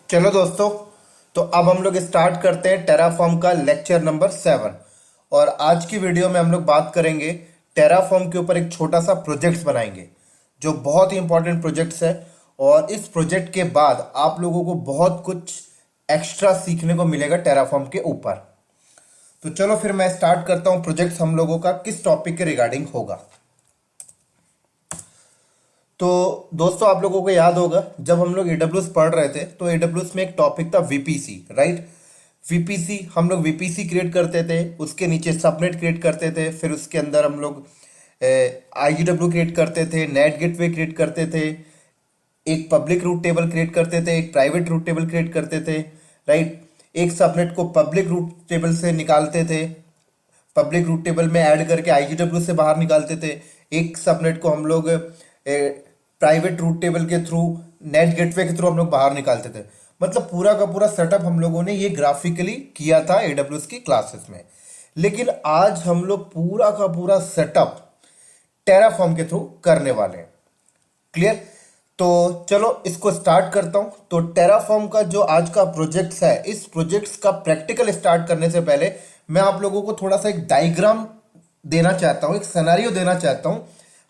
चलो दोस्तों, तो अब हम लोग स्टार्ट करते हैं टेराफॉर्म का लेक्चर नंबर 7। और आज की वीडियो में हम लोग बात करेंगे टेराफॉर्म के ऊपर। एक छोटा सा प्रोजेक्ट्स बनाएंगे जो बहुत ही इंपॉर्टेंट प्रोजेक्ट्स है। और इस प्रोजेक्ट के बाद आप लोगों को बहुत कुछ एक्स्ट्रा सीखने को मिलेगा टेराफॉर्म के ऊपर। तो चलो फिर मैं स्टार्ट करता हूँ। प्रोजेक्ट्स हम लोगों का किस टॉपिक के रिगार्डिंग होगा। तो दोस्तों, आप लोगों को याद होगा जब हम लोग एडब्ल्यूएस पढ़ रहे थे तो एडब्ल्यूएस में एक टॉपिक था वीपीसी, राइट। वीपीसी हम लोग वीपीसी क्रिएट करते थे, उसके नीचे सबनेट क्रिएट करते थे, फिर उसके अंदर हम लोग आईजीडब्ल्यू क्रिएट करते थे, नेट गेटवे क्रिएट करते थे, एक पब्लिक रूट टेबल क्रिएट करते थे, एक प्राइवेट रूट टेबल क्रिएट करते थे, राइट। एक सबनेट को पब्लिक रूट टेबल से निकालते थे, पब्लिक रूट टेबल में ऐड करके आईजीडब्ल्यू से बाहर निकालते थे। एक सबनेट को हम लोग प्राइवेट रूट टेबल के थ्रू, नेट गेटवे के थ्रू हम लोग बाहर निकालते थे। मतलब पूरा का पूरा सेटअप हम लोगों ने ये ग्राफिकली किया था एडब्ल्यूएस की क्लासेस में। लेकिन आज हम लोग पूरा का पूरा सेटअप टेराफॉर्म के थ्रू करने वाले हैं। क्लियर। तो चलो इसको स्टार्ट करता हूं। तो टेराफॉर्म का जो आज का प्रोजेक्ट्स है, इस प्रोजेक्ट्स का प्रैक्टिकल स्टार्ट करने से पहले मैं आप लोगों को थोड़ा सा एक डायग्राम देना चाहता हूं, एक सिनेरियो देना चाहता हूं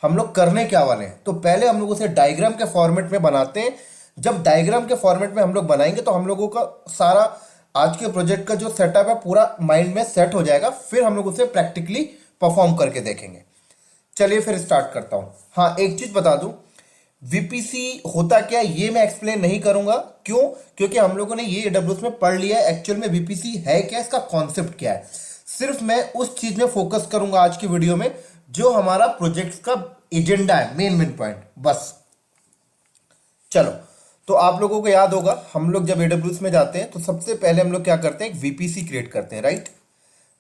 हम लोग करने क्या वाले हैं। तो पहले हम लोग उसे डायग्राम के फॉर्मेट में बनाते हैं। जब डायग्राम के फॉर्मेट में हम लोग बनाएंगे तो हम लोगों का सारा आज के प्रोजेक्ट का जो सेटअप है पूरा माइंड में सेट हो जाएगा। फिर हम लोग उसे प्रैक्टिकली परफॉर्म करके देखेंगे। चलिए फिर स्टार्ट करता हूं। हाँ, एक चीज बता दूं, वीपीसी होता क्या है ये मैं एक्सप्लेन नहीं करूंगा। क्यों? क्योंकि हम लोगों ने ये एडब्ल्यूएस में पढ़ लिया है एक्चुअल में वीपीसी है क्या, इसका कॉन्सेप्ट क्या है। सिर्फ मैं उस चीज में फोकस करूंगा आज की वीडियो में जो हमारा प्रोजेक्ट का एजेंडा है, मेन पॉइंट, बस। चलो, तो आप लोगों को याद होगा हम लोग जब एडब्ल्यूएस में जाते हैं तो सबसे पहले हम लोग क्या करते हैं, एक वीपीसी क्रिएट करते हैं, राइट।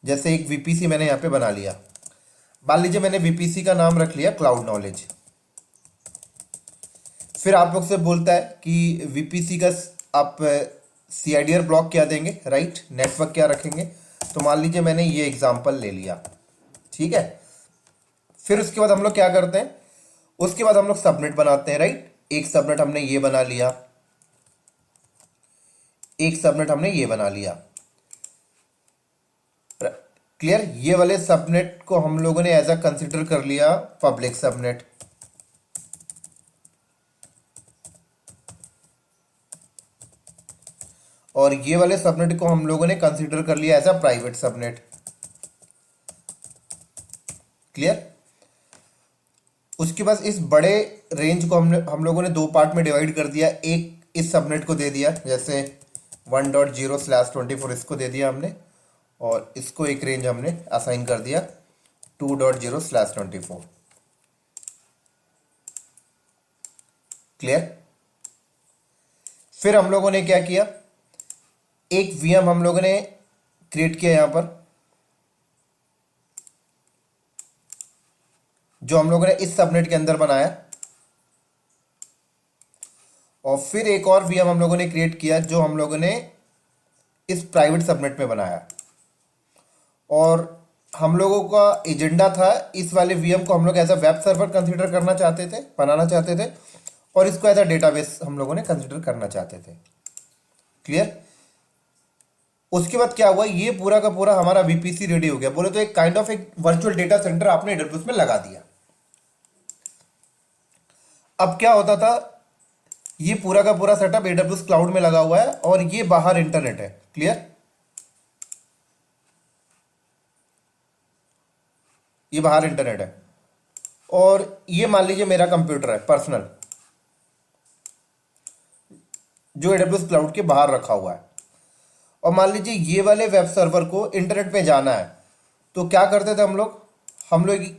जैसे एक वीपीसी मैंने यहां पे बना लिया। मान लीजिए मैंने वीपीसी का नाम रख लिया क्लाउड नॉलेज। फिर आप लोग से बोलता है कि वीपीसी का आप सीआईडीआर ब्लॉक क्या देंगे, राइट, नेटवर्क क्या रखेंगे। तो मान लीजिए मैंने ये एग्जांपल ले लिया, ठीक है। फिर उसके बाद हम लोग क्या करते हैं, उसके बाद हम लोग सबनेट बनाते हैं, राइट। एक सबनेट हमने ये बना लिया, एक सबनेट हमने ये बना लिया। क्लियर। ये वाले सबनेट को हम लोगों ने एज अ कंसिडर कर लिया पब्लिक सबनेट। और ये वाले सबनेट को हम लोगों ने कंसीडर कर लिया as a private subnet. Clear. उसके बाद इस बड़े रेंज को हम लोगों ने दो पार्ट में डिवाइड कर दिया। एक इस सबनेट को दे दिया, जैसे 1.0/24 इसको दे दिया हमने, और इसको एक रेंज हमने असाइन कर दिया 2.0/24। क्लियर। फिर हम लोगों ने क्या किया, एक वीएम हम लोगों ने क्रिएट किया यहां पर, जो हम लोगों ने इस सबनेट के अंदर बनाया। और फिर एक और वीएम हम लोगों ने क्रिएट किया जो हम लोगों ने इस प्राइवेट सबनेट में बनाया। और हम लोगों का एजेंडा था, इस वाले वीएम को हम लोग as a web server consider करना चाहते थे, बनाना चाहते थे, और इसको एज अ डेटाबेस हम लोगों ने कंसीडर करना चाहते थे। क्लियर। उसके बाद क्या हुआ, ये पूरा का पूरा हमारा वीपीसी रेडी हो गया। बोले तो एक काइंड ऑफ एक वर्चुअल डेटा सेंटर आपने एडब्ल्यूएस में लगा दिया। अब क्या होता था, ये पूरा का पूरा सेटअप एडब्ल्यूएस क्लाउड में लगा हुआ है और ये बाहर इंटरनेट है। क्लियर। ये बाहर इंटरनेट है और ये मान लीजिए मेरा कंप्यूटर है पर्सनल, जो एडब्ल्यूएस क्लाउड के बाहर रखा हुआ है। और मान लीजिए ये वाले वेब सर्वर को इंटरनेट पे जाना है, तो क्या करते थे हम लोग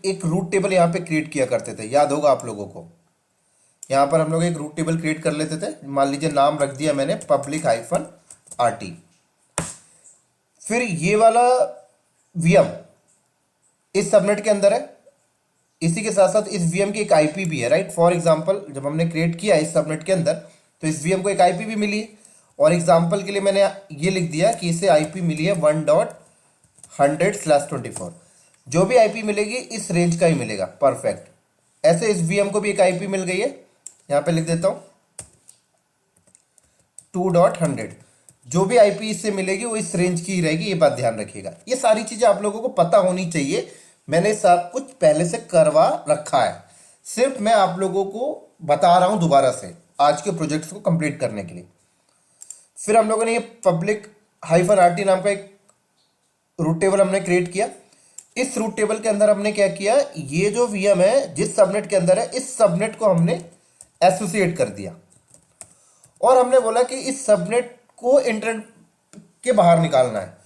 एक रूट टेबल यहाँ पे क्रिएट किया करते थे, याद होगा आप लोगों को। यहाँ पर हम लोग एक रूट टेबल क्रिएट कर लेते थे, मान लीजिए नाम रख दिया मैंने public-RT। फिर ये वाला वीएम इस सबनेट के अंदर है, इसी के साथ साथ इस वीएम की एक आईपी भी है, राइट। फॉर एग्जांपल जब हमने क्रिएट किया इस सबनेट के अंदर तो इस वीएम को एक आईपी भी मिली है। और एग्जांपल के लिए मैंने ये लिख दिया कि इसे आईपी मिली है 1.100/24। जो भी आईपी मिलेगी इस रेंज का ही मिलेगा, परफेक्ट। ऐसे इस वीएम को भी एक आईपी मिल गई है, यहां पे लिख देता हूं 2.100 जो भी आईपी इससे मिलेगी वो इस रेंज की ही रहेगी, ये बात ध्यान रखिएगा। ये सारी चीजें आप लोगों को पता होनी चाहिए, मैंने सब कुछ पहले से करवा रखा है, सिर्फ मैं आप लोगों को बता रहा हूं दोबारा से आज के प्रोजेक्ट्स को कंप्लीट करने के लिए। फिर हम लोगों ने ये पब्लिक -RT नाम का एक रूट टेबल हमने क्रिएट किया। इस रूट टेबल के अंदर हमने क्या किया, ये जो वीएम है जिस सबनेट के अंदर है, इस सबनेट को हमने एसोसिएट कर दिया और हमने बोला कि इस सबनेट को इंटरनेट के बाहर निकालना है।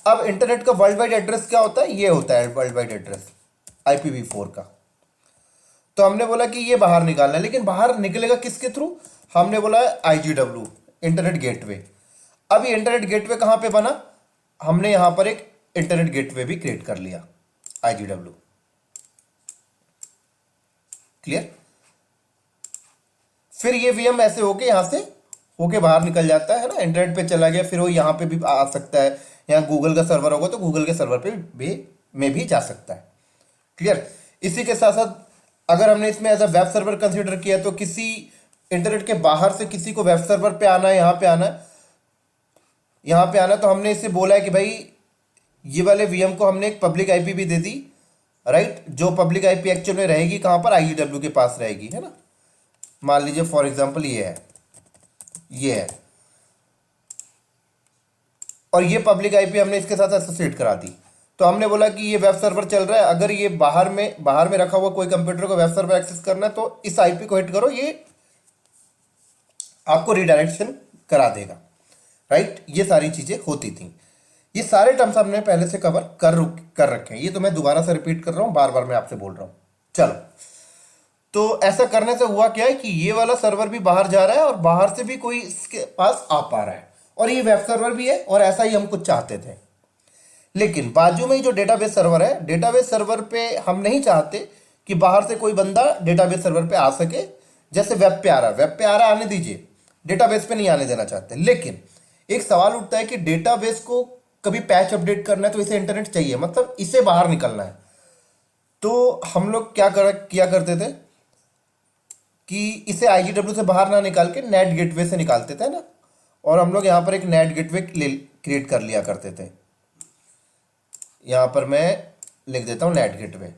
अब इंटरनेट का वर्ल्ड वाइड एड्रेस क्या होता है, ये होता है वर्ल्ड वाइड एड्रेस IPv4 का। तो हमने बोला कि ये बाहर निकालना है, लेकिन बाहर निकलेगा किसके थ्रू, हमने बोला IGW इंटरनेट गेटवे। अब ये इंटरनेट गेटवे कहां पे बना, हमने यहां पर एक इंटरनेट गेटवे भी क्रिएट कर लिया IGW। क्लियर। फिर ये वीएम ऐसे होके यहां से होके बाहर निकल जाता है ना, इंटरनेट पे चला गया, फिर वो यहां पे भी आ सकता है, यहाँ गूगल का सर्वर होगा तो गूगल के सर्वर पे भी जा सकता है। क्लियर। इसी के साथ साथ अगर हमने इसमें as a web server consider किया तो किसी इंटरनेट के बाहर से किसी को वेब सर्वर पे आना है, यहाँ पे आना है, यहाँ पे आना, तो हमने इसे बोला है कि भाई ये वाले वीएम को हमने एक पब्लिक आईपी भी दे दी, राइट। जो पब्लिक आईपी एक्चुअल में रहेगी कहाँ पर, IGW के पास रहेगी, है ना। मान लीजिए फॉर एग्जांपल ये है और ये पब्लिक आईपी हमने इसके साथ एसोसिएट करा दी। तो हमने बोला कि ये वेब सर्वर चल रहा है, अगर ये बाहर में रखा हुआ कोई कंप्यूटर को वेब सर्वर एक्सेस करना है तो इस आईपी को हिट करो, ये आपको रिडायरेक्शन करा देगा, राइट। ये सारी चीजें होती थी। ये सारे टर्म्स हमने पहले से कवर कर रखे हैं, ये तो मैं दोबारा से रिपीट कर रहा हूं, बार बार मैं आपसे बोल रहा हूं। चलो, तो ऐसा करने से हुआ क्या है कि ये वाला सर्वर भी बाहर जा रहा है और बाहर से भी कोई इसके पास आ पा रहा है, और ये वेब सर्वर भी है, और ऐसा ही हम कुछ चाहते थे। लेकिन बाजू में ही जो डेटाबेस सर्वर है, डेटाबेस सर्वर पे हम नहीं चाहते कि बाहर से कोई बंदा डेटाबेस सर्वर पे आ सके। जैसे वेब पे आ रहा आने दीजिए, डेटाबेस पे नहीं आने देना चाहते। लेकिन एक सवाल उठता है कि डेटाबेस को कभी पैच अपडेट करना है तो इसे इंटरनेट चाहिए, मतलब इसे बाहर निकलना है। तो हम लोग किया करते थे कि इसे IGW से बाहर ना निकाल के नेट गेटवे से निकालते थे ना, और हम लोग यहां पर एक नेट गेटवे क्रिएट कर लिया करते थे। यहां पर मैं लिख देता हूं नेट गेटवे,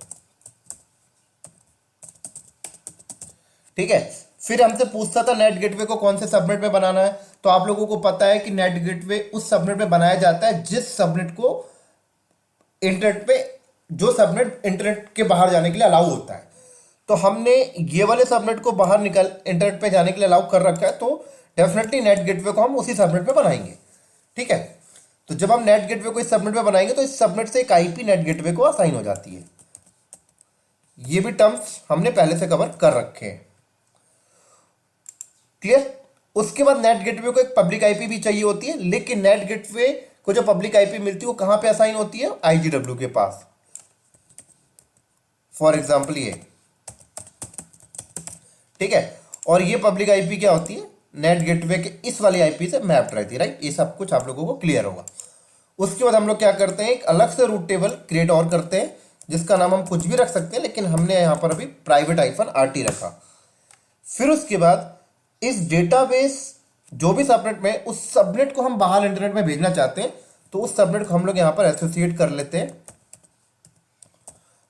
ठीक है। फिर हमसे पूछता था नेट गेटवे को कौन से सबनेट में बनाना है, तो आप लोगों को पता है कि नेट गेटवे उस सबनेट में बनाया जाता है जिस सबनेट को इंटरनेट पे, जो सबनेट इंटरनेट के बाहर जाने के लिए अलाउ होता है। तो हमने ये वाले सबनेट को बाहर निकल इंटरनेट पे जाने के लिए अलाउ कर रखा है, तो डेफिनेटली नेट गेटवे को हम उसी सबनेट में बनाएंगे, ठीक है। तो जब हम नेट गेटवे को इस सबनेट में बनाएंगे तो इस सबनेट से एक आईपी नेट गेटवे को असाइन हो जाती है। ये भी टर्म्स हमने पहले से कवर कर रखे हैं। क्लियर। उसके बाद नेट गेटवे को एक पब्लिक आईपी भी चाहिए होती है, लेकिन नेट गेटवे को जो पब्लिक आईपी मिलती है वो कहां पे असाइन होती है, IGW के पास। फॉर एग्जांपल ये, ठीक है। और ये पब्लिक आईपी क्या होती है, नेट गेटवे के इस वाली आईपी से मैप्ड रहती है, राइट। ये सब कुछ आप लोगों को क्लियर होगा। उसके बाद हम लोग क्या करते हैं, एक अलग से रूट टेबल क्रिएट और करते हैं, जिसका नाम हम कुछ भी रख सकते हैं, लेकिन हमने यहां पर अभी प्राइवेट -RT रखा। फिर उसके बाद इस डेटाबेस जो भी सबनेट में, उस सबनेट को हम बाहर इंटरनेट में भेजना चाहते हैं, तो उस सबनेट को हम लोग यहां पर एसोसिएट कर लेते हैं।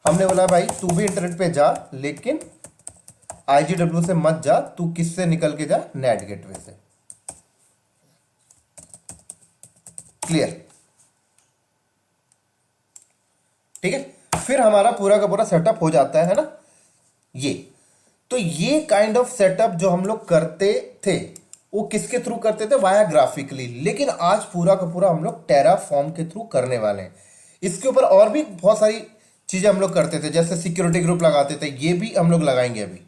हमने बोला भाई तू भी इंटरनेट पे जा, लेकिन IGW से मत जा, तू किससे निकल के जा, नेट गेटवे से। क्लियर, ठीक है। फिर हमारा पूरा का पूरा सेटअप हो जाता है ना। ये तो ये काइंड ऑफ सेटअप जो हम लोग करते थे वो किसके थ्रू करते थे, वाया ग्राफिकली। लेकिन आज पूरा का पूरा हम लोग टेराफॉर्म के थ्रू करने वाले हैं। इसके ऊपर और भी बहुत सारी चीजें हम लोग करते थे, जैसे सिक्योरिटी ग्रुप लगाते थे, ये भी हम लोग लगाएंगे अभी।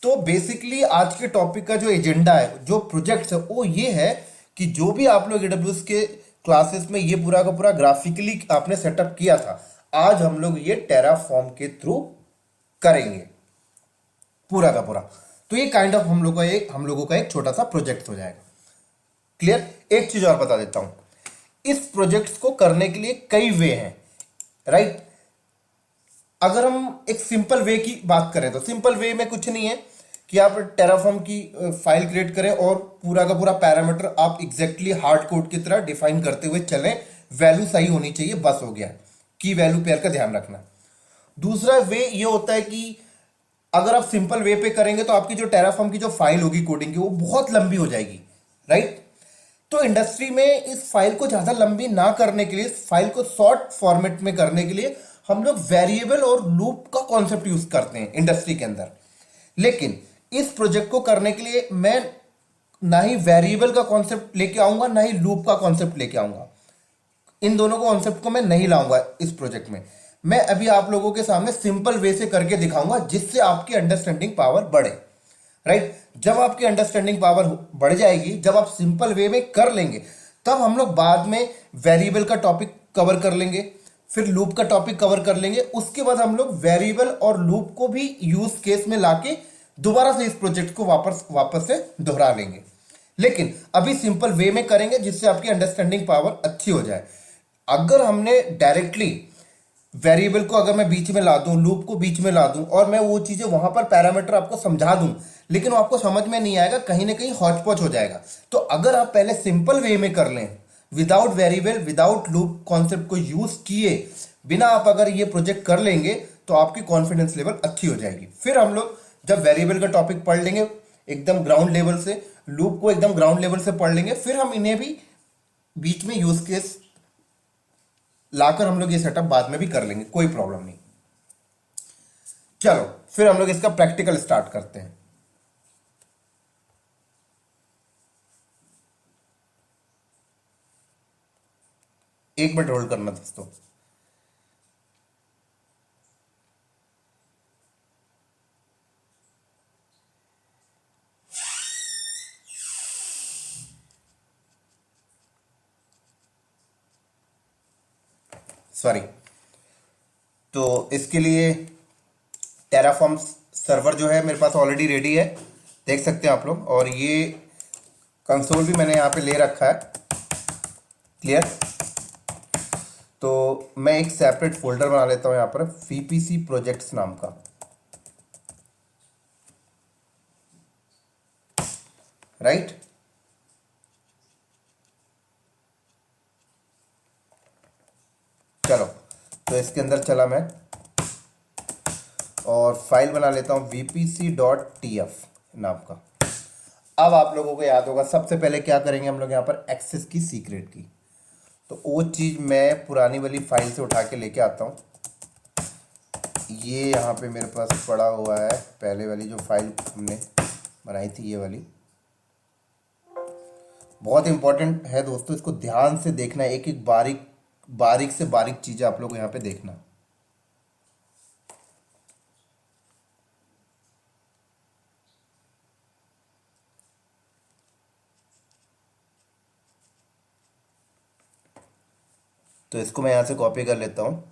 तो बेसिकली आज के टॉपिक का जो एजेंडा है, जो प्रोजेक्ट है, वो ये है कि जो भी आप लोग AWS के क्लासेस में ये पूरा का पूरा ग्राफिकली आपने सेटअप किया था, आज हम लोग ये टेराफॉर्म के थ्रू करेंगे पूरा का पूरा। तो ये काइंड ऑफ हम लोगों का एक छोटा सा प्रोजेक्ट हो जाएगा। क्लियर। एक चीज और बता देता हूं, इस प्रोजेक्ट को करने के लिए कई वे हैं, राइट। अगर हम एक सिंपल वे की बात करें तो सिंपल वे में कुछ नहीं है कि आप टेराफॉर्म की फाइल क्रिएट करें और पूरा का पूरा पैरामीटर आप एग्जैक्टली हार्ड कोड की तरह डिफाइन करते हुए चलें, वैल्यू सही होनी चाहिए, बस हो गया। की वैल्यू पेयर का ध्यान रखना। दूसरा वे ये होता है कि अगर आप सिंपल वे पे करेंगे तो आपकी जो टेराफॉर्म की जो फाइल होगी कोडिंग की वो बहुत लंबी हो जाएगी, राइट। तो इंडस्ट्री में इस फाइल को ज्यादा लंबी ना करने के लिए, इस फाइल को शॉर्ट फॉर्मेट में करने के लिए हम लोग वेरिएबल और लूप का कॉन्सेप्ट यूज करते हैं इंडस्ट्री के अंदर। लेकिन इस प्रोजेक्ट को करने के लिए मैं ना ही वेरिएबल का कॉन्सेप्ट लेके आऊंगा ना ही लूप का कॉन्सेप्ट लेके आऊंगा। इन दोनों को कॉन्सेप्ट को मैं नहीं लाऊंगा इस प्रोजेक्ट में। मैं अभी आप लोगों के सामने सिंपल वे से करके दिखाऊंगा जिससे आपकी अंडरस्टैंडिंग पावर बढ़े, राइट। जब आपकी अंडरस्टैंडिंग पावर बढ़ जाएगी, जब आप सिंपल वे में कर लेंगे, तब हम लोग बाद में वेरिएबल का टॉपिक कवर कर लेंगे, फिर लूप का टॉपिक कवर कर लेंगे। उसके बाद हम लोग वेरिएबल और लूप को भी यूज केस में लाके दोबारा से इस प्रोजेक्ट को वापस वापस से दोहरा लेंगे। लेकिन अभी सिंपल वे में करेंगे जिससे आपकी अंडरस्टैंडिंग पावर अच्छी हो जाए। अगर हमने डायरेक्टली वेरिएबल को अगर मैं बीच में ला दूं, लूप को बीच में ला दूं और मैं वो चीजें वहां पर पैरामीटर आपको समझा दूं, लेकिन वो आपको समझ में नहीं आएगा, कहीं ना कहीं हौच पौच हो जाएगा। तो अगर आप पहले सिंपल वे में कर लें, without variable without loop concept को यूज किए बिना आप अगर ये प्रोजेक्ट कर लेंगे तो आपकी कॉन्फिडेंस लेवल अच्छी हो जाएगी। फिर हम लोग जब वेरिएबल का टॉपिक पढ़ लेंगे एकदम ग्राउंड लेवल से, लूप को एकदम ग्राउंड लेवल से पढ़ लेंगे, फिर हम इन्हें भी बीच में यूज केस लाकर हम लोग ये सेटअप बाद में भी कर लेंगे, कोई प्रॉब्लम नहीं। चलो फिर हम लोग इसका प्रैक्टिकल स्टार्ट करते हैं। एक मिनट होल्ड करना दोस्तों। सॉरी। तो इसके लिए टेराफॉर्म सर्वर जो है मेरे पास ऑलरेडी रेडी है, देख सकते हैं आप लोग। और ये कंसोल भी मैंने यहाँ पे ले रखा है, क्लियर। तो मैं एक सेपरेट फोल्डर बना लेता हूँ यहाँ पर वीपीसी प्रोजेक्ट्स नाम का, राइट। चलो तो इसके अंदर चला मैं और फाइल बना लेता हूँ vpc.tf नाम का। अब आप लोगों को याद होगा सबसे पहले क्या करेंगे हम लोग यहाँ पर, एक्सेस की सीक्रेट की। तो वो चीज़ मैं पुरानी वाली फाइल से उठा के लेके आता हूँ। ये यहाँ पे मेरे पास पड़ा हुआ है, पहले वाली जो फाइल हमने बनाई थी ये वाली। बहुत इंपॉर्टेंट है दोस्तों, इसको ध्यान से देखना, एक एक बारीक बारीक से बारीक चीज़ें आप लोग यहाँ पे देखना। तो इसको मैं यहाँ से कॉपी कर लेता हूँ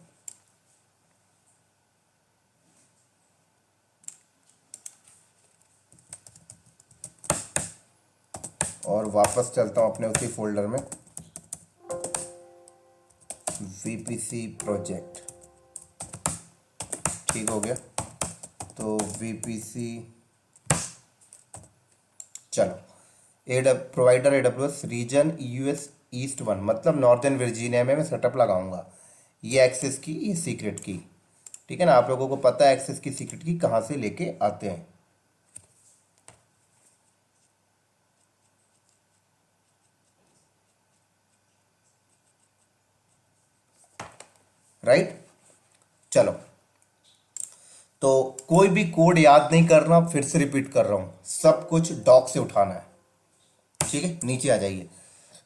और वापस चलता हूँ अपने उसी फोल्डर में, वीपीसी प्रोजेक्ट। ठीक हो गया। तो वीपीसी, चलो provider AWS region US east 1, मतलब नॉर्दर्न वर्जीनिया में मैं सेटअप लगाऊंगा। ये एक्सेस की, ये सीक्रेट की, ठीक है ना। आप लोगों को पता है एक्सेस की सीक्रेट की कहाँ से लेके आते हैं, राइट। चलो तो कोई भी कोड याद नहीं करना, फिर से रिपीट कर रहा हूं, सब कुछ डॉक से उठाना है, ठीक है। नीचे आ जाइए।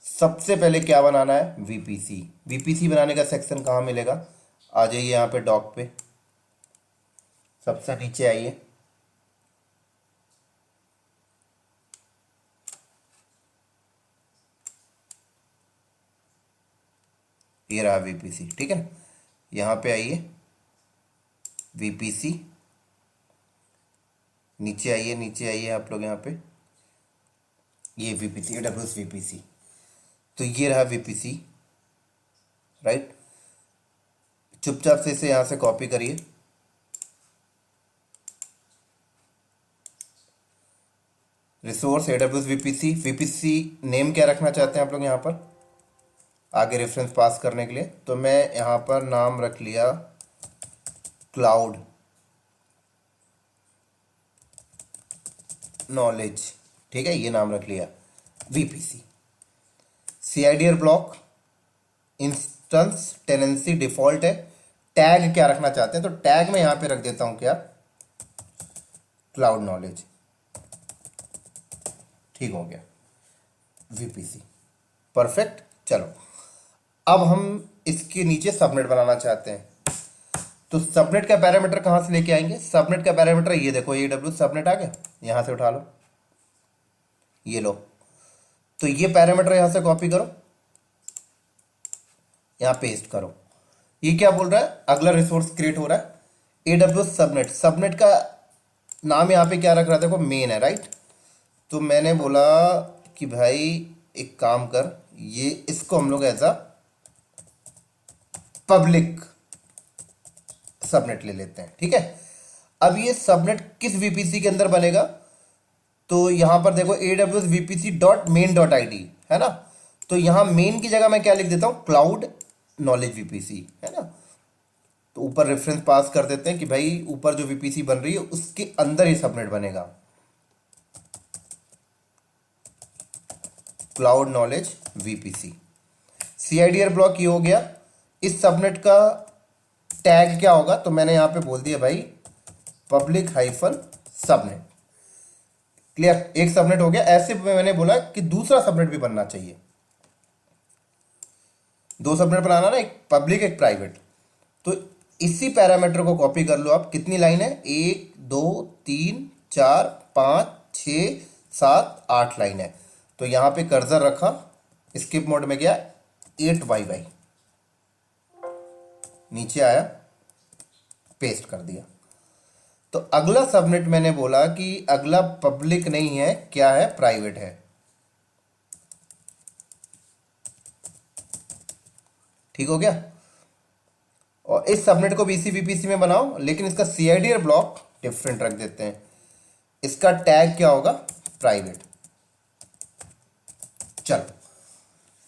सबसे पहले क्या बनाना है, वीपीसी। वीपीसी बनाने का सेक्शन कहाँ मिलेगा, आ जाइए यहाँ पे डॉक पे, सबसे नीचे आइए। ये रहा वीपीसी, ठीक है ना। यहाँ पे आइए वीपीसी, नीचे आइए, नीचे आइए आप लोग यहाँ पे, ये वीपीसी, एडब्ल्यूएस वीपीसी। तो ये रहा वीपीसी, राइट। चुपचाप से इसे यहाँ से कॉपी करिए resource AWS VPC। VPC name क्या रखना चाहते हैं आप लोग यहाँ पर आगे रेफरेंस पास करने के लिए? तो मैं यहाँ पर नाम रख लिया क्लाउड नॉलेज। ठीक है, ये नाम रख लिया VPC। CIDR block instance tenancy default है। टैग क्या रखना चाहते हैं? तो टैग मैं यहां पे रख देता हूं क्या, क्लाउड नॉलेज। ठीक हो गया, VPC परफेक्ट। चलो अब हम इसके नीचे सबनेट बनाना चाहते हैं, तो सबनेट का पैरामीटर कहां से लेके आएंगे? सबनेट का पैरामीटर ये देखो, AWS सबनेट आ गया, यहां से उठा लो, ये लो। तो ये पैरामीटर यहां से कॉपी करो, यहां पेस्ट करो। ये क्या बोल रहा है? अगला रिसोर्स क्रिएट हो रहा है AWS सबनेट। सबनेट का नाम यहां पे क्या रख रहा था? देखो मेन है, राइट। तो मैंने बोला कि भाई एक काम कर, ये इसको हम लोग एज अ पब्लिक सबनेट ले लेते हैं। ठीक है, अब ये सबनेट किस VPC के अंदर बनेगा? तो यहां पर देखो AWS VPC dot main dot ID है ना। तो यहां मेन की जगह मैं क्या लिख देता हूं? क्लाउड नॉलेज VPC है ना। तो ऊपर रेफरेंस पास कर देते हैं कि भाई ऊपर जो VPC बन रही है उसके अंदर ही सबनेट बनेगा, cloud knowledge VPC। CIDR block ये हो गया। इस सबनेट का टैग क्या होगा? तो मैंने यहां पे बोल दिया भाई पब्लिक हाइफन सबनेट। क्लियर, एक सबनेट हो गया। ऐसे मैंने बोला कि दूसरा सबनेट भी बनना चाहिए, दो सबनेट बनाना ना, एक पब्लिक एक प्राइवेट। तो इसी पैरामीटर को कॉपी कर लो आप। कितनी लाइन है? 1 2 3 4 5 6 7 8 लाइन है। तो यहां पे कर्सर रखा, स्किप मोड में गया, 8YY नीचे आया, पेस्ट कर दिया। तो अगला सबनेट मैंने बोला कि अगला पब्लिक नहीं है, क्या है? प्राइवेट है। ठीक हो गया। और इस सबनेट को भी इसी VPC में बनाओ, लेकिन इसका CIDR ब्लॉक डिफरेंट रख देते हैं। इसका टैग क्या होगा? प्राइवेट। चलो,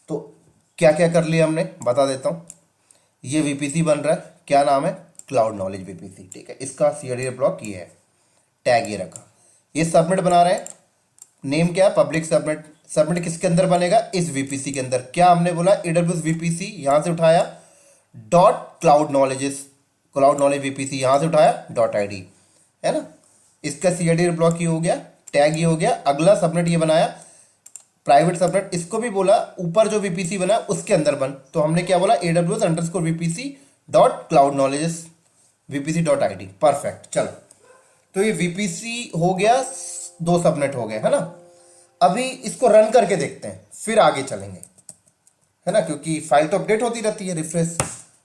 तो क्या क्या कर लिया हमने बता देता हूं। ये VPC बन रहा है, क्या नाम है? Cloud knowledge VPC। ठीक है, इसका CIDR ब्लॉक ये है, टैग ये रखा। ये सबनेट बना रहे हैं, नेम क्या है? Public subnet. सबनेट किसके अंदर बनेगा? इस VPC के अंदर। क्या हमने बोला? AWS VPC यहां से उठाया, dot cloud knowledges, cloud knowledge VPC यहां से उठाया, डॉट ID है ना। इसका CIDR ब्लॉक ये हो गया, टैग ये हो गया। अगला सबनेट ये बनाया प्राइवेट सबनेट, इसको भी बोला ऊपर जो VPC बना उसके अंदर बन। तो हमने क्या बोला? AWS underscore VPC dot cloud knowledges VPC dot ID। Perfect. चलो, तो ये VPC हो गया, दो सबनेट हो गए है ना। अभी इसको रन करके देखते हैं, फिर आगे चलेंगे है ना, क्योंकि फाइल तो अपडेट होती रहती है, रिफ्रेश।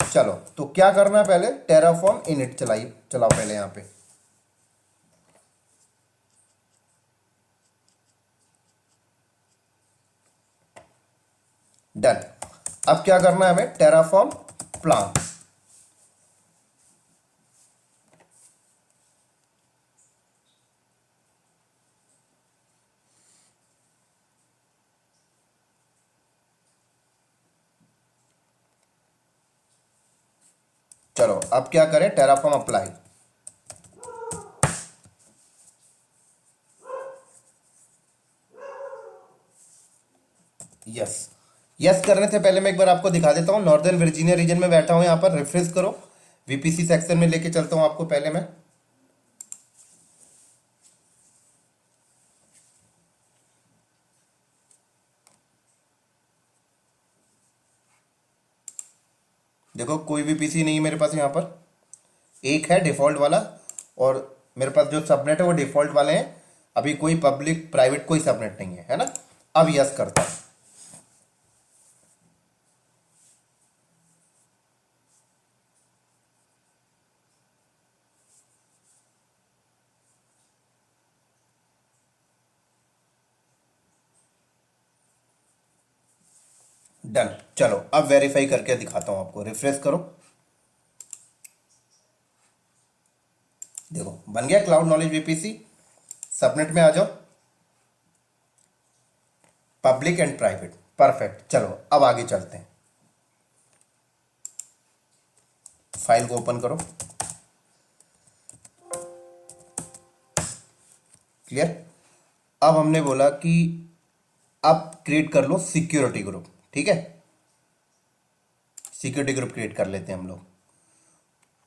चलो, तो क्या करना है? पहले टेराफॉर्म इनिट चलाओ पहले यहां पे। डन। अब क्या करना है हमें? Terraform plan. चलो अब क्या करें? Terraform apply. यस, यस करने से पहले मैं एक बार आपको दिखा देता हूं। नॉर्दर्न वर्जीनिया रीजन में बैठा हूं, यहां पर रिफ्रेश करो। VPC सेक्शन में लेके चलता हूं आपको पहले मैं। देखो कोई VPC नहीं है मेरे पास यहां पर, एक है डिफॉल्ट वाला, और मेरे पास जो सबनेट है वो डिफॉल्ट वाले हैं। अभी कोई पब्लिक प्राइवेट कोई सबनेट नहीं है ना। अब यस करता हूं। डन। चलो अब वेरीफाई करके दिखाता हूं आपको। रिफ्रेश करो, देखो बन गया क्लाउड नॉलेज VPC। सबनेट में आ जाओ, पब्लिक एंड प्राइवेट, परफेक्ट। चलो अब आगे चलते हैं, फाइल को ओपन करो। क्लियर। अब हमने बोला कि अब क्रिएट कर लो सिक्योरिटी ग्रुप, ठीक है। सिक्योरिटी ग्रुप क्रिएट कर लेते हैं हम लोग।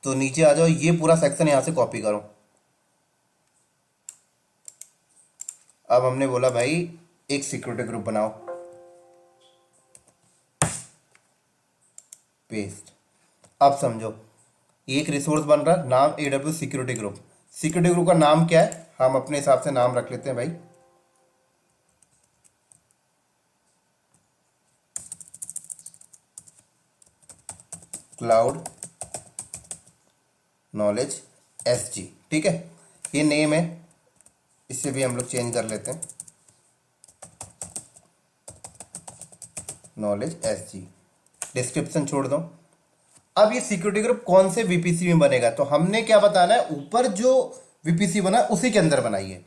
तो नीचे आ जाओ, ये पूरा सेक्शन यहां से कॉपी करो। अब हमने बोला भाई एक सिक्योरिटी ग्रुप बनाओ, पेस्ट। अब समझो, एक रिसोर्स बन रहा है, नाम AWS security group. Security group का नाम क्या है, हम अपने हिसाब से नाम रख लेते हैं भाई, क्लाउड नॉलेज SG, ठीक है। ये नेम है, इससे भी हम लोग चेंज कर लेते हैं, नॉलेज SG। डिस्क्रिप्शन छोड़ दो। अब ये सिक्योरिटी ग्रुप कौन से VPC में बनेगा, तो हमने क्या बताना है, ऊपर जो VPC बना है उसी के अंदर बनाइए।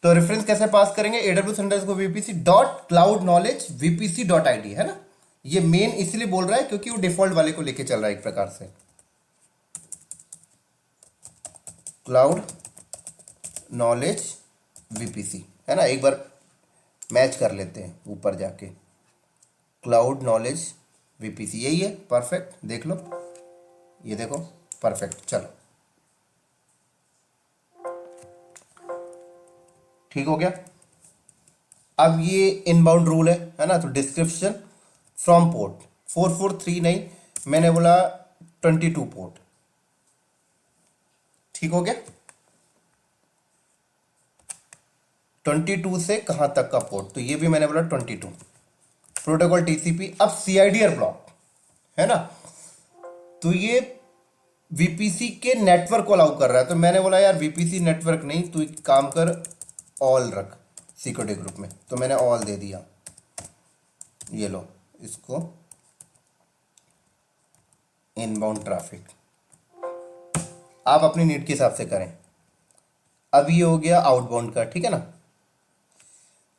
तो रेफरेंस कैसे पास करेंगे, AWS_VPC dot cloud knowledge VPC dot ID, है ना। ये मेन इसलिए बोल रहा है क्योंकि वो डिफॉल्ट वाले को लेके चल रहा है एक प्रकार से, क्लाउड नॉलेज VPC, है ना। एक बार मैच कर लेते हैं ऊपर जाके, क्लाउड नॉलेज VPC यही है, परफेक्ट। देख लो, ये देखो, परफेक्ट। चलो ठीक हो गया। अब ये इनबाउंड रूल है ना। तो डिस्क्रिप्शन फ्रॉम पोर्ट 4439, मैंने बोला 22 पोर्ट, ठीक हो गया। 22 से कहां तक का पोर्ट, तो ये भी मैंने बोला 22। Protocol TCP। अब CIDR ब्लॉक, है ना। तो ये VPC के नेटवर्क को अलाउ कर रहा है, तो मैंने बोला यार VPC नेटवर्क नहीं, तू एक काम कर, ऑल रख सिक्योरिटी ग्रुप में। तो मैंने ऑल दे दिया, ये लो इसको, इनबाउंड ट्रैफिक। आप अपनी नीड के हिसाब से करें। अब ये हो गया आउटबाउंड का, ठीक है ना।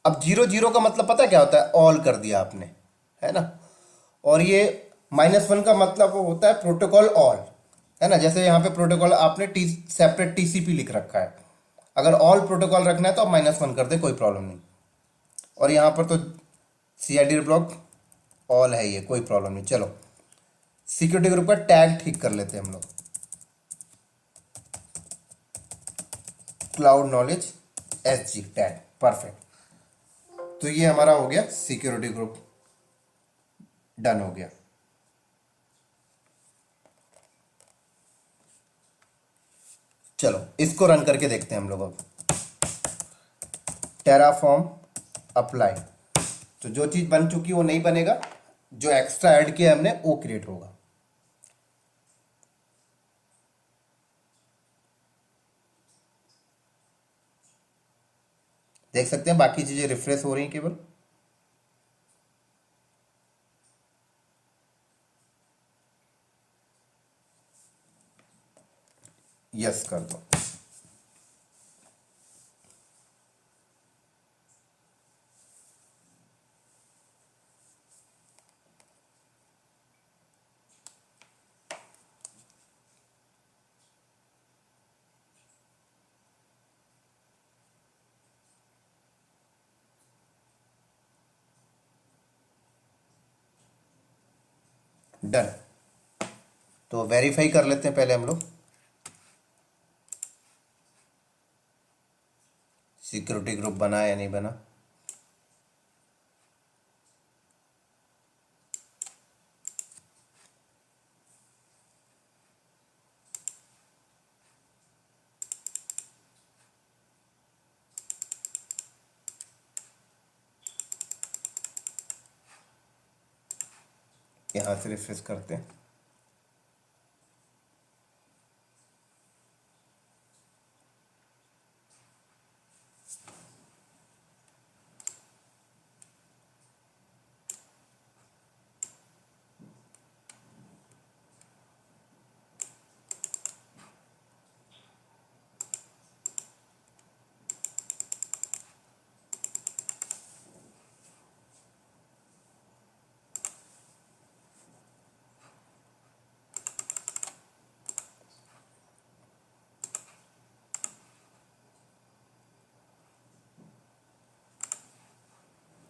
अब 00 का मतलब पता क्या होता है, ऑल कर दिया आपने, है ना। और ये -1 का मतलब वो होता है प्रोटोकॉल ऑल, है ना। जैसे यहाँ पे प्रोटोकॉल आपने सेपरेट TCP लिख रखा है, अगर ऑल प्रोटोकॉल रखना है तो आप -1 कर दे, कोई प्रॉब्लम नहीं। और यहाँ पर तो CIDR ब्लॉक ऑल है, ये कोई प्रॉब्लम नहीं। चलो सिक्योरिटी ग्रुप का टैग ठीक कर लेते हैं हम लोग, cloud knowledge SG tag, perfect. तो ये हमारा हो गया सिक्योरिटी ग्रुप, डन हो गया। चलो इसको रन करके देखते हैं हम लोग। अब टेराफॉर्म अप्लाई, तो जो चीज बन चुकी वो नहीं बनेगा, जो एक्स्ट्रा ऐड किया हमने वो क्रिएट होगा। देख सकते हैं बाकी चीजें रिफ्रेश हो रही हैं केवल। यस कर दो। डन। तो वेरीफाई कर लेते हैं पहले हम लोग, सिक्योरिटी ग्रुप बना या नहीं बना। यहां से रिफ्रेश करते हैं।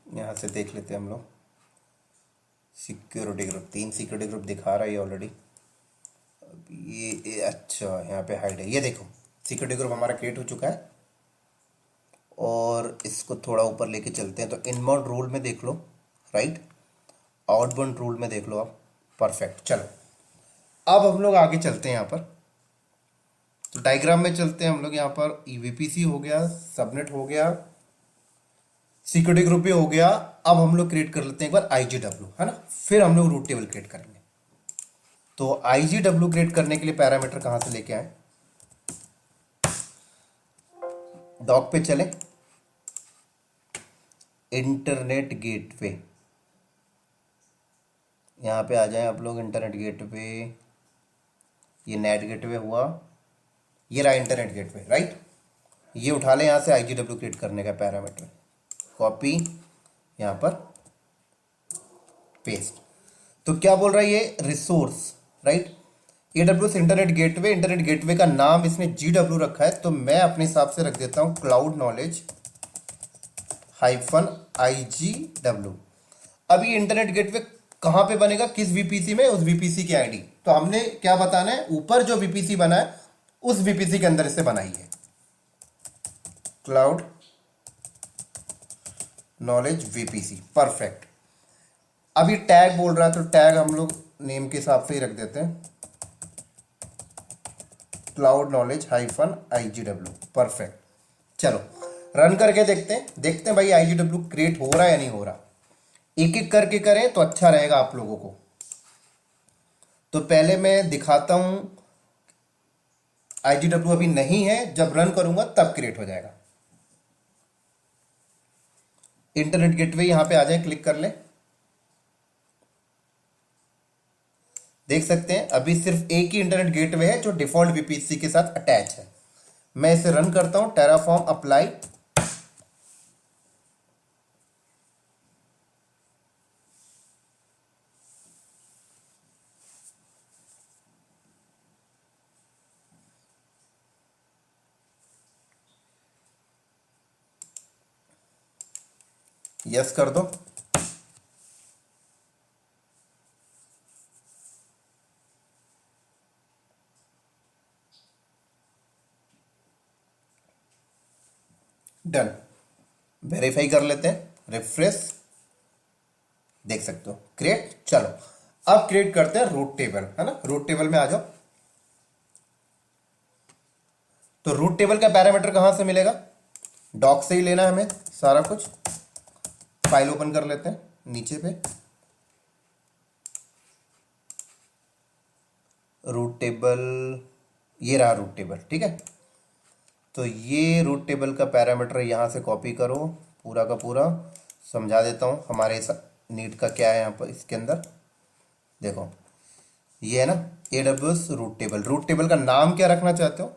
यहाँ से देख लेते हैं हम लोग। सिक्योरिटी ग्रुप, 3 सिक्योरिटी ग्रुप दिखा रहा है ऑलरेडी। अब ये अच्छा यहाँ पे हाइड है, ये देखो सिक्योरिटी ग्रुप हमारा क्रिएट हो चुका है। और इसको थोड़ा ऊपर लेके चलते हैं, तो इनबाउंड रूल में देख लो, राइट, आउटबाउंड रूल में देख लो आप। परफेक्ट, चलो अब हम लोग आगे चलते हैं यहाँ पर। तो डायग्राम में चलते हैं हम लोग। यहाँ पर वीपीसी हो गया, सबनेट हो गया, सिक्योरिटी ग्रुप भी हो गया। अब हम लोग क्रिएट कर लेते हैं एक बार आईजीडब्ल्यू, है ना, फिर हम लोग रूट टेबल क्रिएट करेंगे। तो आईजीडब्ल्यू क्रिएट करने के लिए पैरामीटर कहां से लेके आए, डॉक पे चले, इंटरनेट गेटवे, यहां पे आ जाए आप लोग। इंटरनेट गेटवे, ये नेट गेटवे हुआ, ये रहा इंटरनेट गेटवे, राइट। ये उठा ले यहां से आईजीडब्ल्यू क्रिएट करने का पैरामीटर, कॉपी, यहां पर पेस्ट। तो क्या बोल रहा है ये, resource, right. AWS internet gateway, internet gateway का नाम इसने जीडब्ल्यू रखा है, तो मैं अपने हिसाब से रख देता हूं क्लाउड नॉलेज -IGW। अब ये इंटरनेट गेटवे कहां पे बनेगा, किस वीपीसी में, उस वीपीसी की आईडी। तो हमने क्या बताना है, ऊपर जो वीपीसी बना है उस वीपीसी के अंदर इसे बनाई है, क्लाउड नॉलेज वीपीसी। परफेक्ट। अब ये टैग बोल रहा है, तो टैग हम लोग नेम के हिसाब से ही रख देते हैं, क्लाउड नॉलेज -IGW। परफेक्ट। चलो रन करके देखते हैं भाई आईजीडब्ल्यू क्रिएट हो रहा है या नहीं हो रहा। एक एक करके करें तो अच्छा रहेगा आप लोगों को। तो पहले मैं दिखाता हूं, आईजीडब्ल्यू अभी नहीं है, जब रन करूंगा तब क्रिएट हो जाएगा। इंटरनेट गेटवे यहां पे आ जाए, क्लिक कर ले, देख सकते हैं अभी सिर्फ एक ही इंटरनेट गेटवे है जो डिफॉल्ट वीपीसी के साथ अटैच है। मैं इसे रन करता हूं, टेराफॉर्म अप्लाई, यस कर दो। डन। वेरीफाई कर लेते हैं, रिफ्रेश, देख सकते हो क्रिएट। चलो अब क्रिएट करते हैं रूट टेबल, है ना। रूट टेबल में आ जाओ। तो रूट टेबल का पैरामीटर कहां से मिलेगा, डॉक से ही लेना है हमें सारा कुछ। फाइल ओपन कर लेते हैं, नीचे पे रूट टेबल, ये रहा रूट टेबल, ठीक है। तो ये रूट टेबल का पैरामीटर यहाँ से कॉपी करो, पूरा का पूरा समझा देता हूँ हमारे नीड का क्या है यहाँ पर। इसके अंदर देखो ये है ना AWS route table. Route table का नाम क्या रखना चाहते हो,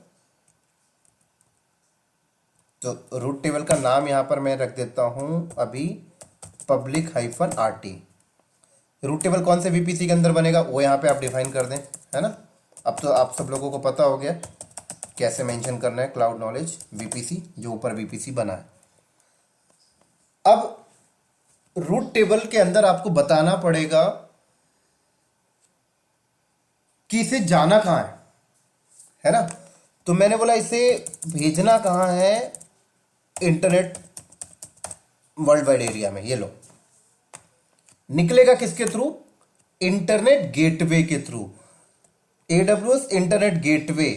तो रूट टेबल का नाम यहाँ पर मैं रख देता हूँ अभी पब्लिक -RT। रूट टेबल कौन से वीपीसी के अंदर बनेगा वो यहाँ पे आप डिफाइन कर दें, है ना। अब तो आप सब लोगों को पता हो गया कैसे मेंशन करना है, क्लाउड नॉलेज वीपीसी, जो ऊपर वीपीसी बना है। अब रूट टेबल के अंदर आपको बताना पड़ेगा कि इसे जाना कहाँ है ना। तो मैंने बोला इसे भेजना कहाँ है, इंटरनेट वर्ल्ड वाइड एरिया में। ये लो, निकलेगा किसके थ्रू, इंटरनेट गेटवे के through. AWS internet gateway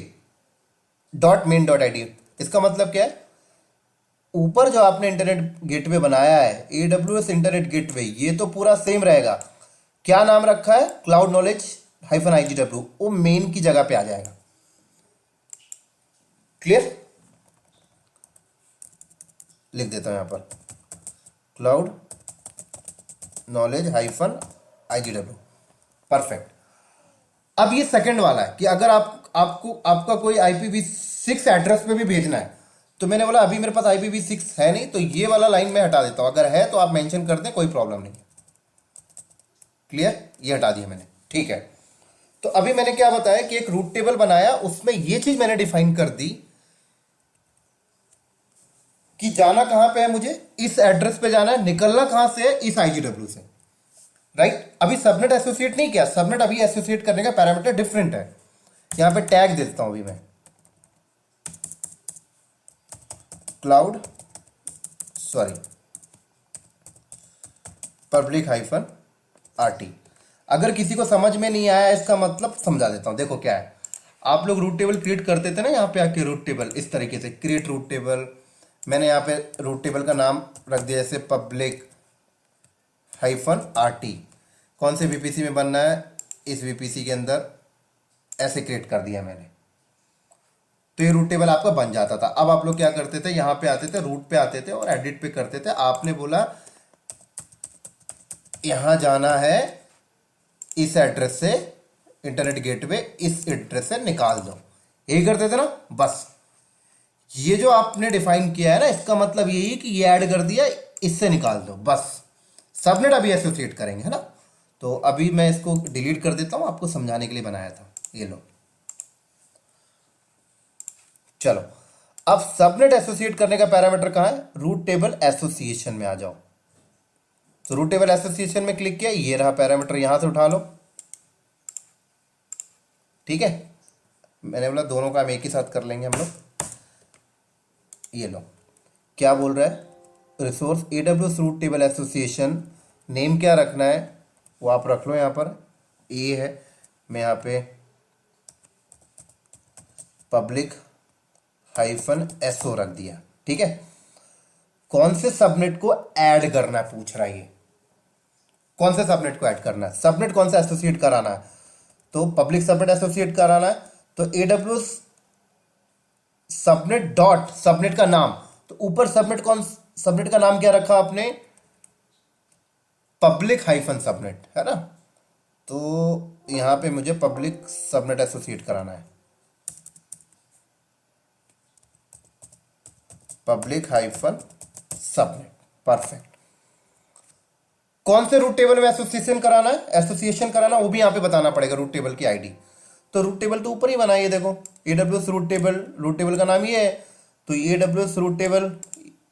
.main.id। इसका मतलब क्या है, ऊपर जो आपने इंटरनेट गेटवे बनाया है AWS इंटरनेट गेटवे, ये तो पूरा सेम रहेगा। क्या नाम रखा है, क्लाउड नॉलेज -IGW, वो मेन की जगह पे आ जाएगा। क्लियर, लिख देता हूं यहां पर क्लाउड नॉलेज -IGW। परफेक्ट। अब ये सेकंड वाला है कि अगर आपका कोई IPv6 एड्रेस पे भी भेजना है, तो मैंने बोला अभी मेरे पास IPv6 है नहीं, तो ये वाला लाइन मैं हटा देता हूं। अगर है तो आप मेंशन कर दें, कोई प्रॉब्लम नहीं। क्लियर, ये हटा दिया मैंने, ठीक है। तो अभी मैंने क्या बताया कि एक रूट टेबल बनाया, उसमें ये चीज मैंने डिफाइन कर दी कि जाना कहां पे है, मुझे इस एड्रेस पे जाना है, निकलना कहां से है, इस आईजीडब्ल्यू से, राइट। अभी सबनेट एसोसिएट नहीं किया, सबनेट अभी एसोसिएट करने का पैरामीटर डिफरेंट है। यहां पे टैग दे देता हूं अभी मैं, cloud sorry public hyphen RT. अगर किसी को समझ में नहीं आया इसका मतलब समझा देता हूं। देखो क्या है, आप लोग रूट टेबल क्रिएट करते थे ना, यहाँ पे आके रूट टेबल इस तरीके से क्रिएट रूट टेबल। मैंने यहाँ पे रूट टेबल का नाम रख दिया जैसे पब्लिक हाइफन आरटी। कौन से वीपीसी में बनना है, इस वीपीसी के अंदर ऐसे क्रिएट कर दिया मैंने, तो ये रूट टेबल आपका बन जाता था। अब आप लोग क्या करते थे, यहाँ पे आते थे, रूट पे आते थे और एडिट पे करते थे। आपने बोला यहां जाना है इस एड्रेस से, इंटरनेट गेटवे इस एड्रेस से निकाल दो, यही करते थे ना। बस ये जो आपने डिफाइन किया है ना, इसका मतलब यही कि ये ऐड कर दिया, इससे निकाल दो बस। सबनेट अभी एसोसिएट करेंगे, है ना। तो अभी मैं इसको डिलीट कर देता हूं, आपको समझाने के लिए बनाया था। ये लो, चलो अब सबनेट एसोसिएट करने का पैरामीटर कहां है, रूट टेबल एसोसिएशन में आ जाओ। तो रूट टेबल एसोसिएशन में क्लिक किया, ये रहा पैरामीटर, यहां से उठा लो, ठीक है। मैंने बोला दोनों का हम एक ही साथ कर लेंगे हम लोग। ये लो, क्या बोल रहा है, resource AWS route table association, name क्या रखना है वो आप रख लो। यहाँ पर ए है, मैं यहाँ पे पब्लिक हाइफन एसओ रख दिया, ठीक है। कौन से सबनेट को ऐड करना है पूछ रहा है ये, कौन से सबनेट को ऐड करना है, सबनेट कौन सा एसोसिएट कराना है, तो पब्लिक सबनेट एसोसिएट कराना है। तो एडब्ल्यूएस सबनेट डॉट सबनेट का नाम, तो ऊपर सबनेट का नाम क्या रखा आपने, पब्लिक हाइफन सबनेट, है ना। तो यहां पे मुझे पब्लिक सबनेट एसोसिएट कराना है, पब्लिक हाइफन सबनेट, परफेक्ट। कौन से रूट टेबल में एसोसिएशन कराना है, एसोसिएशन कराना वो भी यहां पे बताना पड़ेगा, रूट टेबल की आईडी। तो रूट टेबल तो ऊपर ही बना है, देखो एडब्ल्यूएस रूट टेबल का नाम ये है। तो AWS route table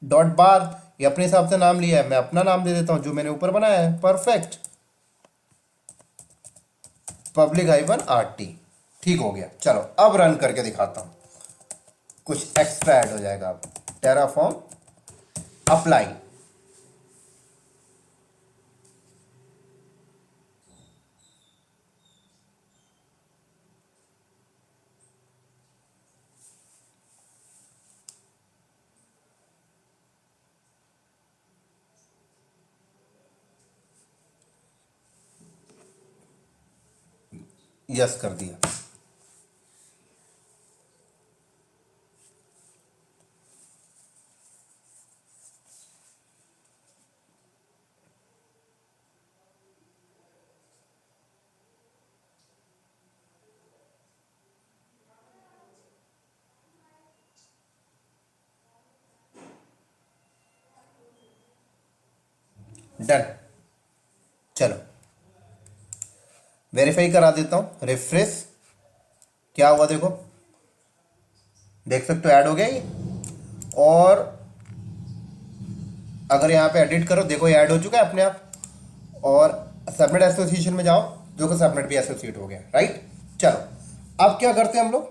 dot bar, ये अपने हिसाब से नाम लिया है, मैं अपना नाम दे देता हूं जो मैंने ऊपर बनाया है, परफेक्ट, पब्लिक हाइफन आरटी, ठीक हो गया। चलो अब रन करके दिखाता हूं, कुछ एक्स्ट्रा ऐड हो जाएगा। अब टेराफॉर्म अप्लाई, यस कर दिया। डन, चलो वेरीफाई करा देता हूं, रिफ्रेश, क्या हुआ देखो, देख सकते हो ऐड हो गया ये। और अगर यहां पे एडिट करो, देखो ये ऐड हो चुका है अपने आप। और सबनेट एसोसिएशन में जाओ, देखो सबनेट भी एसोसिएट हो गया, राइट। चलो अब क्या करते हैं हम लोग,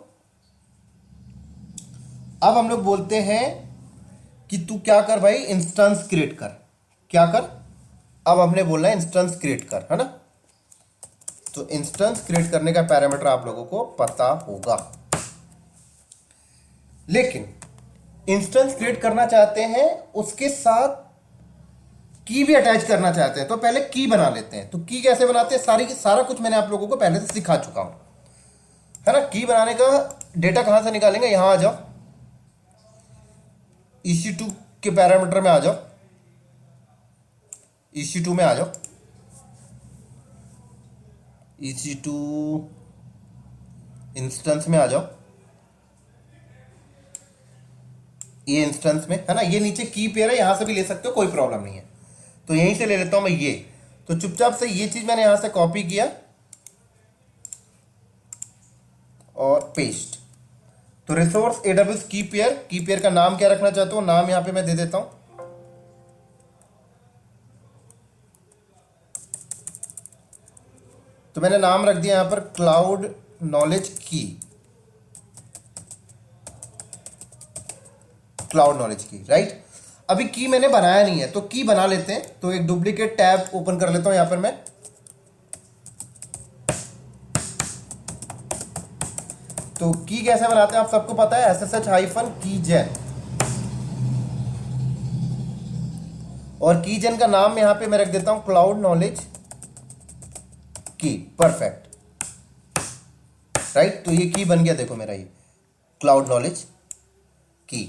अब हम लोग बोलते हैं कि तू क्या कर भाई, इंस्टेंस क्रिएट कर, क्या कर, अब हमने बोलना है इंस्टेंस क्रिएट कर, है ना। तो इंस्टेंस क्रिएट करने का पैरामीटर आप लोगों को पता होगा, लेकिन इंस्टेंस क्रिएट करना चाहते हैं उसके साथ की भी अटैच करना चाहते हैं, तो पहले की बना लेते हैं। तो की कैसे बनाते हैं, सारा कुछ मैंने आप लोगों को पहले से सिखा चुका हूं, है ना। की बनाने का डेटा कहां से निकालेंगे, यहां आ जाओ, EC2 के पैरामीटर में आ जाओ, EC2 में आ जाओ, EC2 इंस्टेंस में आ जाओ, ये इंस्टेंस में, है ना। ये नीचे की पेयर है, यहां से भी ले सकते हो, कोई प्रॉब्लम नहीं है। तो यहीं से ले लेता हूं मैं ये। तो चुपचाप से ये चीज मैंने यहां से कॉपी किया और पेस्ट। तो रिसोर्स एडब्ल्यूएस की पेयर का नाम क्या रखना चाहता हूं, नाम यहां पे मैं दे देता हूं, तो मैंने नाम रख दिया यहां पर क्लाउड नॉलेज की, क्लाउड नॉलेज की, राइट। अभी की मैंने बनाया नहीं है तो की बना लेते हैं, तो एक डुप्लीकेट टैब ओपन कर लेता हूं यहां पर मैं। तो की कैसे बनाते हैं आप सबको पता है, SSH हाइफन कीजेन, और कीजेन का नाम यहां पे मैं रख देता हूं क्लाउड नॉलेज की, परफेक्ट, राइट। तो ये की बन गया, देखो मेरा ये क्लाउड नॉलेज की।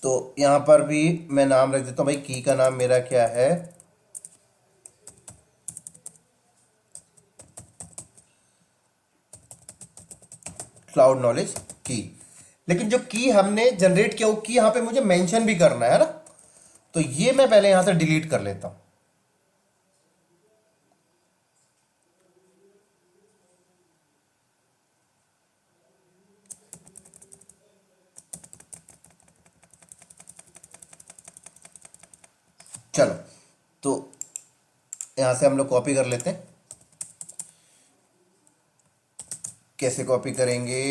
तो यहां पर भी मैं नाम रख देता हूं भाई, की का नाम मेरा क्या है, क्लाउड नॉलेज की। लेकिन जो की हमने जनरेट किया वो की यहां पे मुझे मेंशन भी करना है ना, तो ये मैं पहले यहां से डिलीट कर लेता हूं। चलो, तो यहां से हम लोग कॉपी कर लेते हैं। कैसे कॉपी करेंगे,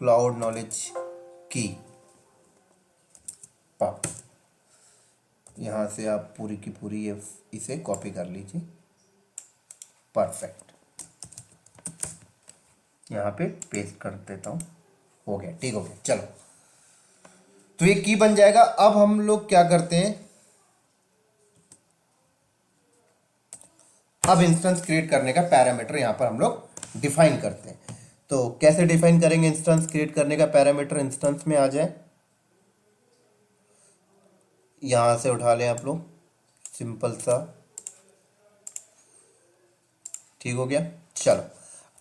क्लाउड नॉलेज की, यहां से आप पूरी की पूरी इसे कॉपी कर लीजिए, परफेक्ट, यहां पे पेस्ट कर देता हूं, हो गया, ठीक हो गया। चलो, तो ये की बन जाएगा। अब हम लोग क्या करते हैं, अब इंस्टेंस क्रिएट करने का पैरामीटर यहां पर हम लोग डिफाइन करते हैं। तो कैसे डिफाइन करेंगे इंस्टेंस क्रिएट करने का पैरामीटर, इंस्टेंस में आ जाए, यहां से उठा लें आप लोग, सिंपल सा, ठीक हो गया। चलो,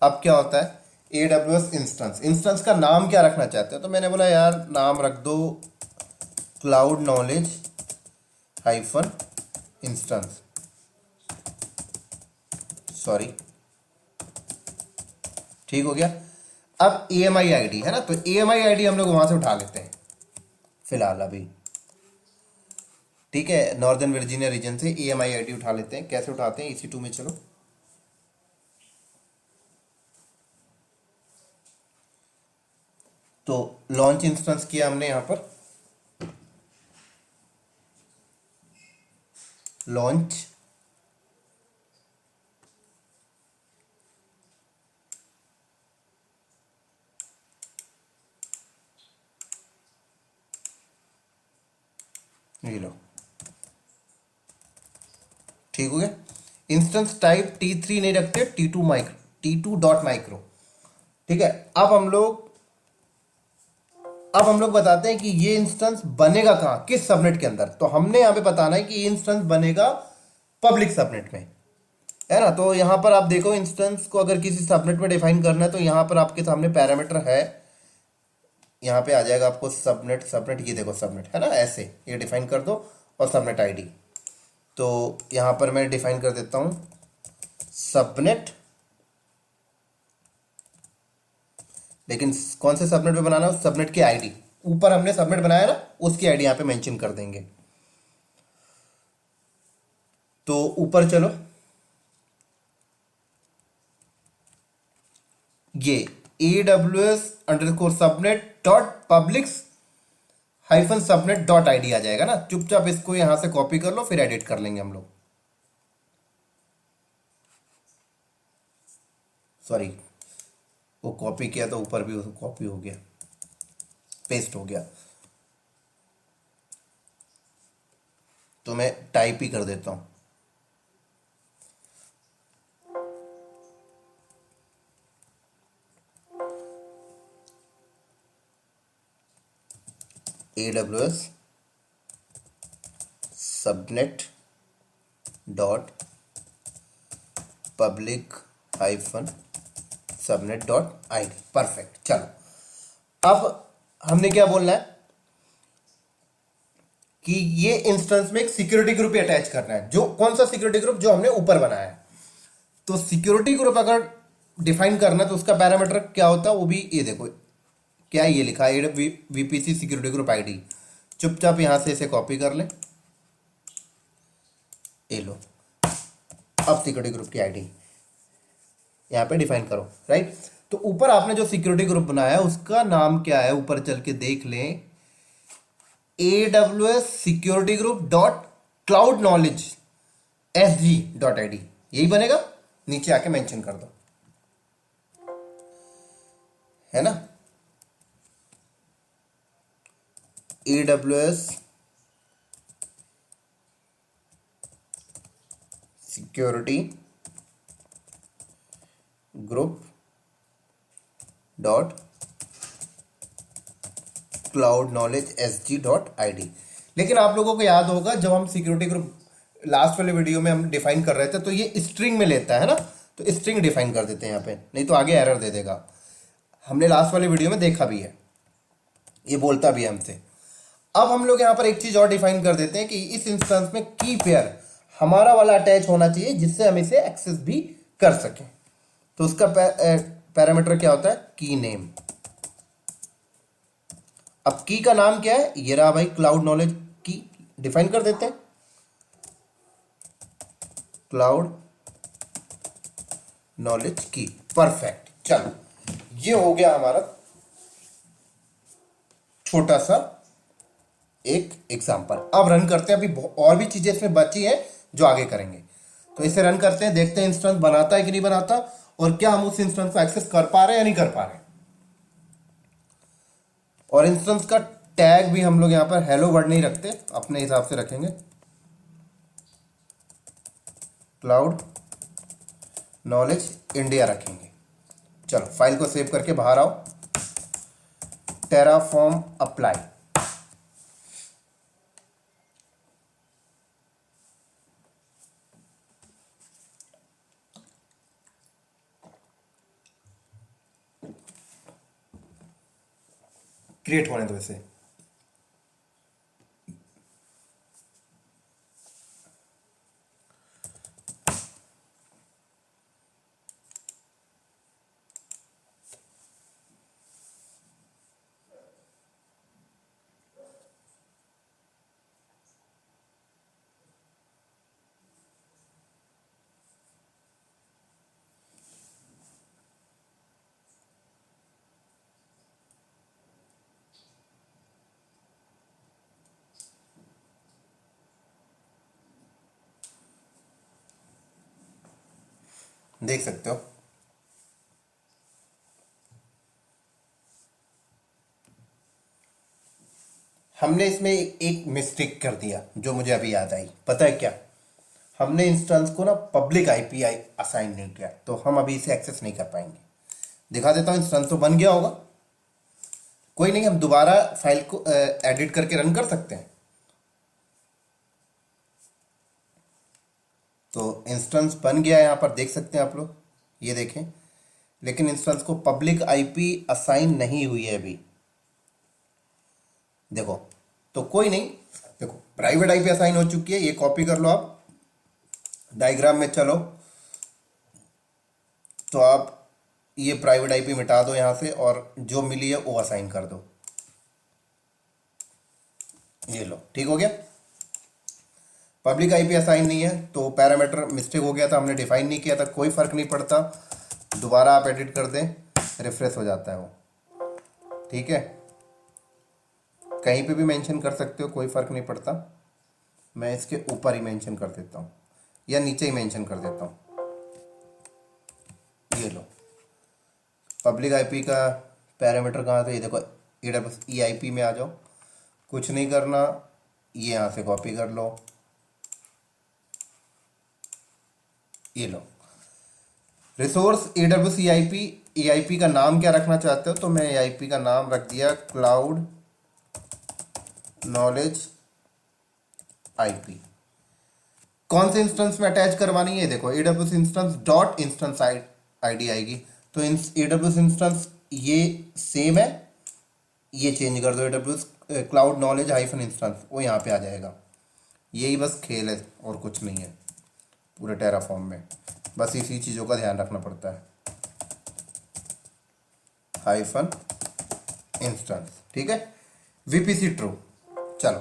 अब क्या होता है, AWS इंस्टेंस, इंस्टेंस का नाम क्या रखना चाहते हो, तो मैंने बोला यार नाम रख दो cloud knowledge hyphen instance, sorry, ठीक हो गया। अब EMI आईडी है ना, तो EMI आईडी हम लोग वहां से उठा लेते हैं फिलहाल अभी, ठीक है। नॉर्दर्न वर्जीनिया रीजन से EMI आईडी उठा लेते हैं। कैसे उठाते हैं, EC2 में चलो, तो लॉन्च इंस्टेंस किया हमने यहां पर, लॉन्च, ये लो, ठीक हो गया। इंस्टेंस टाइप T3 नहीं रखते, T2 micro, T2 dot micro, ठीक है। अब हम लोग बताते हैं कि ये इंस्टेंस बनेगा कहां, किस सबनेट के अंदर, तो हमने यहां पे बताना है कि ये इंस्टेंस बनेगा पब्लिक सबनेट में, है ना। तो यहां पर आप देखो, इंस्टेंस को अगर किसी सबनेट में डिफाइन करना है तो यहां पर आपके सामने पैरामीटर है, यहां पे आ जाएगा आपको सबनेट, सबनेट ये देखो सबनेट है ना, ऐसे ये डिफाइन कर दो, और सबनेट आईडी, तो यहां पर मैं डिफाइन कर देता हूं सबनेट, लेकिन कौन से सबनेट पे बनाना है, सबनेट की आईडी, ऊपर हमने सबनेट बनाया ना उसकी आईडी यहां पे मेंशन कर देंगे। तो ऊपर चलो, ये AWS underscore subnet dot public hyphen subnet dot ID आ जाएगा ना, चुपचाप इसको यहां से कॉपी कर लो, फिर एडिट कर लेंगे हम लोग, सॉरी, वो कॉपी किया तो ऊपर भी कॉपी हो गया, पेस्ट हो गया, तो मैं टाइप ही कर देता हूं, AWS subnet dot public hyphen subnet dot ID, perfect. चलो, अब हमने क्या बोलना है कि ये इंस्टेंस में एक सिक्योरिटी ग्रुप अटैच करना है, जो कौन सा सिक्योरिटी ग्रुप, जो हमने ऊपर बनाया है, तो सिक्योरिटी ग्रुप अगर डिफाइन करना है तो उसका पैरामीटर क्या होता है, वो भी ये देखो क्या है, ये लिखा है वीपीसी सिक्योरिटी ग्रुप आईडी। चुपचाप यहां से इसे कॉपी कर ले, ये लो। अब सिक्योरिटी ग्रुप की आईडी यहाँ पे डिफाइन करो, राइट। तो ऊपर आपने जो सिक्योरिटी ग्रुप बनाया उसका नाम क्या है, ऊपर चल के देख लें, AWS security group dot cloud knowledge SG.id, यही बनेगा। नीचे आके मेंशन कर दो, है ना, AWS security group dot cloud knowledge SG.id। लेकिन आप लोगों को याद होगा जब हम सिक्योरिटी ग्रुप लास्ट वाले वीडियो में हम डिफाइन कर रहे थे तो ये स्ट्रिंग में लेता है ना, तो स्ट्रिंग डिफाइन कर देते हैं यहाँ पे, नहीं तो आगे एरर दे देगा। हमने लास्ट वाले वीडियो में देखा भी है, ये बोलता भी है हमसे। अब हम लोग यहाँ पर एक चीज और डिफाइन कर देते हैं कि इस इंस्टेंस में की पेयर हमारा वाला अटैच होना चाहिए जिससे हम इसे एक्सेस भी कर सकें। तो उसका पैरामीटर क्या होता है, की नेम। अब की का नाम क्या है, ये रहा भाई, क्लाउड नॉलेज की डिफाइन कर देते हैं, क्लाउड नॉलेज की। परफेक्ट, चलो ये हो गया हमारा छोटा सा एक एग्जांपल। अब रन करते हैं, अभी और भी चीजें इसमें बची हैं जो आगे करेंगे। तो इसे रन करते हैं, देखते हैं इंस्टेंस बनाता है कि नहीं बनाता, और क्या हम उस इंस्टेंस को एक्सेस कर पा रहे हैं या नहीं कर पा रहे हैं। और इंस्टेंस का टैग भी हम लोग यहां पर हेलो वर्ड नहीं रखते, अपने हिसाब से रखेंगे, क्लाउड नॉलेज इंडिया रखेंगे। चलो फाइल को सेव करके बाहर आओ, टेराफॉर्म अप्लाई। क्रिएट होने दो इसे। देख सकते हो हमने इसमें एक मिस्टेक कर दिया जो मुझे अभी याद आई। पता है क्या, हमने इंस्टेंस को ना पब्लिक आईपी असाइन नहीं किया, तो हम अभी इसे एक्सेस नहीं कर पाएंगे। दिखा देता हूं, इंस्टेंस तो बन गया होगा, कोई नहीं, हम दोबारा फाइल को एडिट करके रन कर सकते हैं। तो इंस्टेंस बन गया, यहां पर देख सकते हैं आप लोग, ये देखें, लेकिन इंस्टेंस को पब्लिक आईपी असाइन नहीं हुई है अभी, देखो। तो कोई नहीं, देखो प्राइवेट आईपी असाइन हो चुकी है, ये कॉपी कर लो आप, डायग्राम में चलो, तो आप ये प्राइवेट आईपी मिटा दो यहां से और जो मिली है वो असाइन कर दो, ये लो, ठीक हो गया। पब्लिक आईपी असाइन नहीं है तो पैरामीटर मिस्टेक हो गया था, हमने डिफाइन नहीं किया था, कोई फर्क नहीं पड़ता, दोबारा आप एडिट कर दें, रिफ्रेश हो जाता है वो, ठीक है। कहीं पे भी मेंशन कर सकते हो, कोई फर्क नहीं पड़ता। मैं इसके ऊपर ही मेंशन कर देता हूँ या नीचे ही मेंशन कर देता हूँ, ये लो। पब्लिक आईपी का पैरामीटर कहाँ था, ये देखो, EIP में आ जाओ, कुछ नहीं करना, ये यहाँ से कॉपी कर लो, ये लो। रिसोर्स AWS EIP का नाम क्या रखना चाहते हो, तो मैं EIP का नाम रख दिया क्लाउड नॉलेज आईपी। कौन से इंस्टेंस में अटैच करवानी है, देखो AWS instance dot instance ID आएगी, तो AWS इंस्टेंस ये सेम है, ये चेंज कर दो, AWS cloud knowledge hyphen instance, वो यहाँ पे आ जाएगा। यही बस खेल है और कुछ नहीं है पूरे टेराफॉर्म में। बस इसी चीज़ों का ध्यान रखना पड़ता है, हाइफन इंस्टेंस, ठीक है। VPC true. चलो,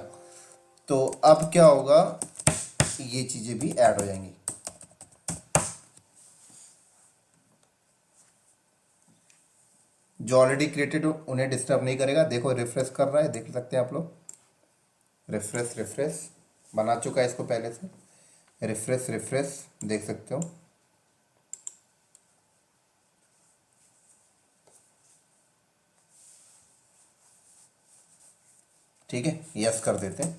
तो अब क्या होगा, ये चीज़ें भी ऐड हो जाएंगी। जो ऑलरेडी क्रिएटेड हो उन्हें डिस्टर्ब नहीं करेगा। देखो रिफ्रेश कर रहा है, देख सकते हैं आप लोग। रिफ्रेश रिफ्रेश बना चुका है इसको पहले से। रिफ्रेश रिफ्रेश देख सकते हो। ठीक है, यस कर देते हैं।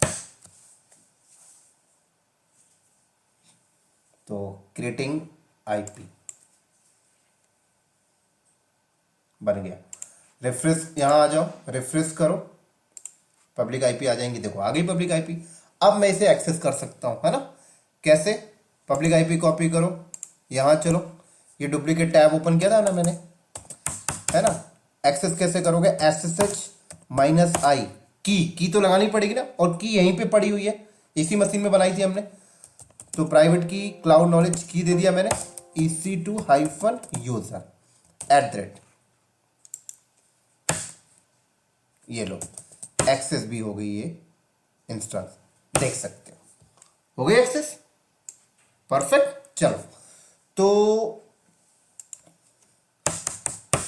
तो क्रिएटिंग आईपी बन गया। रिफ्रेश, यहाँ आ जाओ, रिफ्रेश करो, पब्लिक आईपी आ जाएंगी। देखो आ गई पब्लिक आईपी। अब मैं इसे एक्सेस कर सकता हूँ, है ना। कैसे? पब्लिक आईपी कॉपी करो, यहाँ चलो, ये डुप्लीकेट टैब ओपन किया था ना मैंने, है ना। एक्सेस कैसे करोगे? SSH-I की तो लगानी पड़ेगी ना, और की यहीं पे पड़ी हुई है, इसी मशीन में बनाई थी हमने। तो प्राइवेट की क्लाउड नॉलेज की दे दिया मैंने, EC2-user@, ये लो एक्सेस भी हो गई ये इंस्टेंस, देख सकते हो गई एक्सेस। परफेक्ट। चलो, तो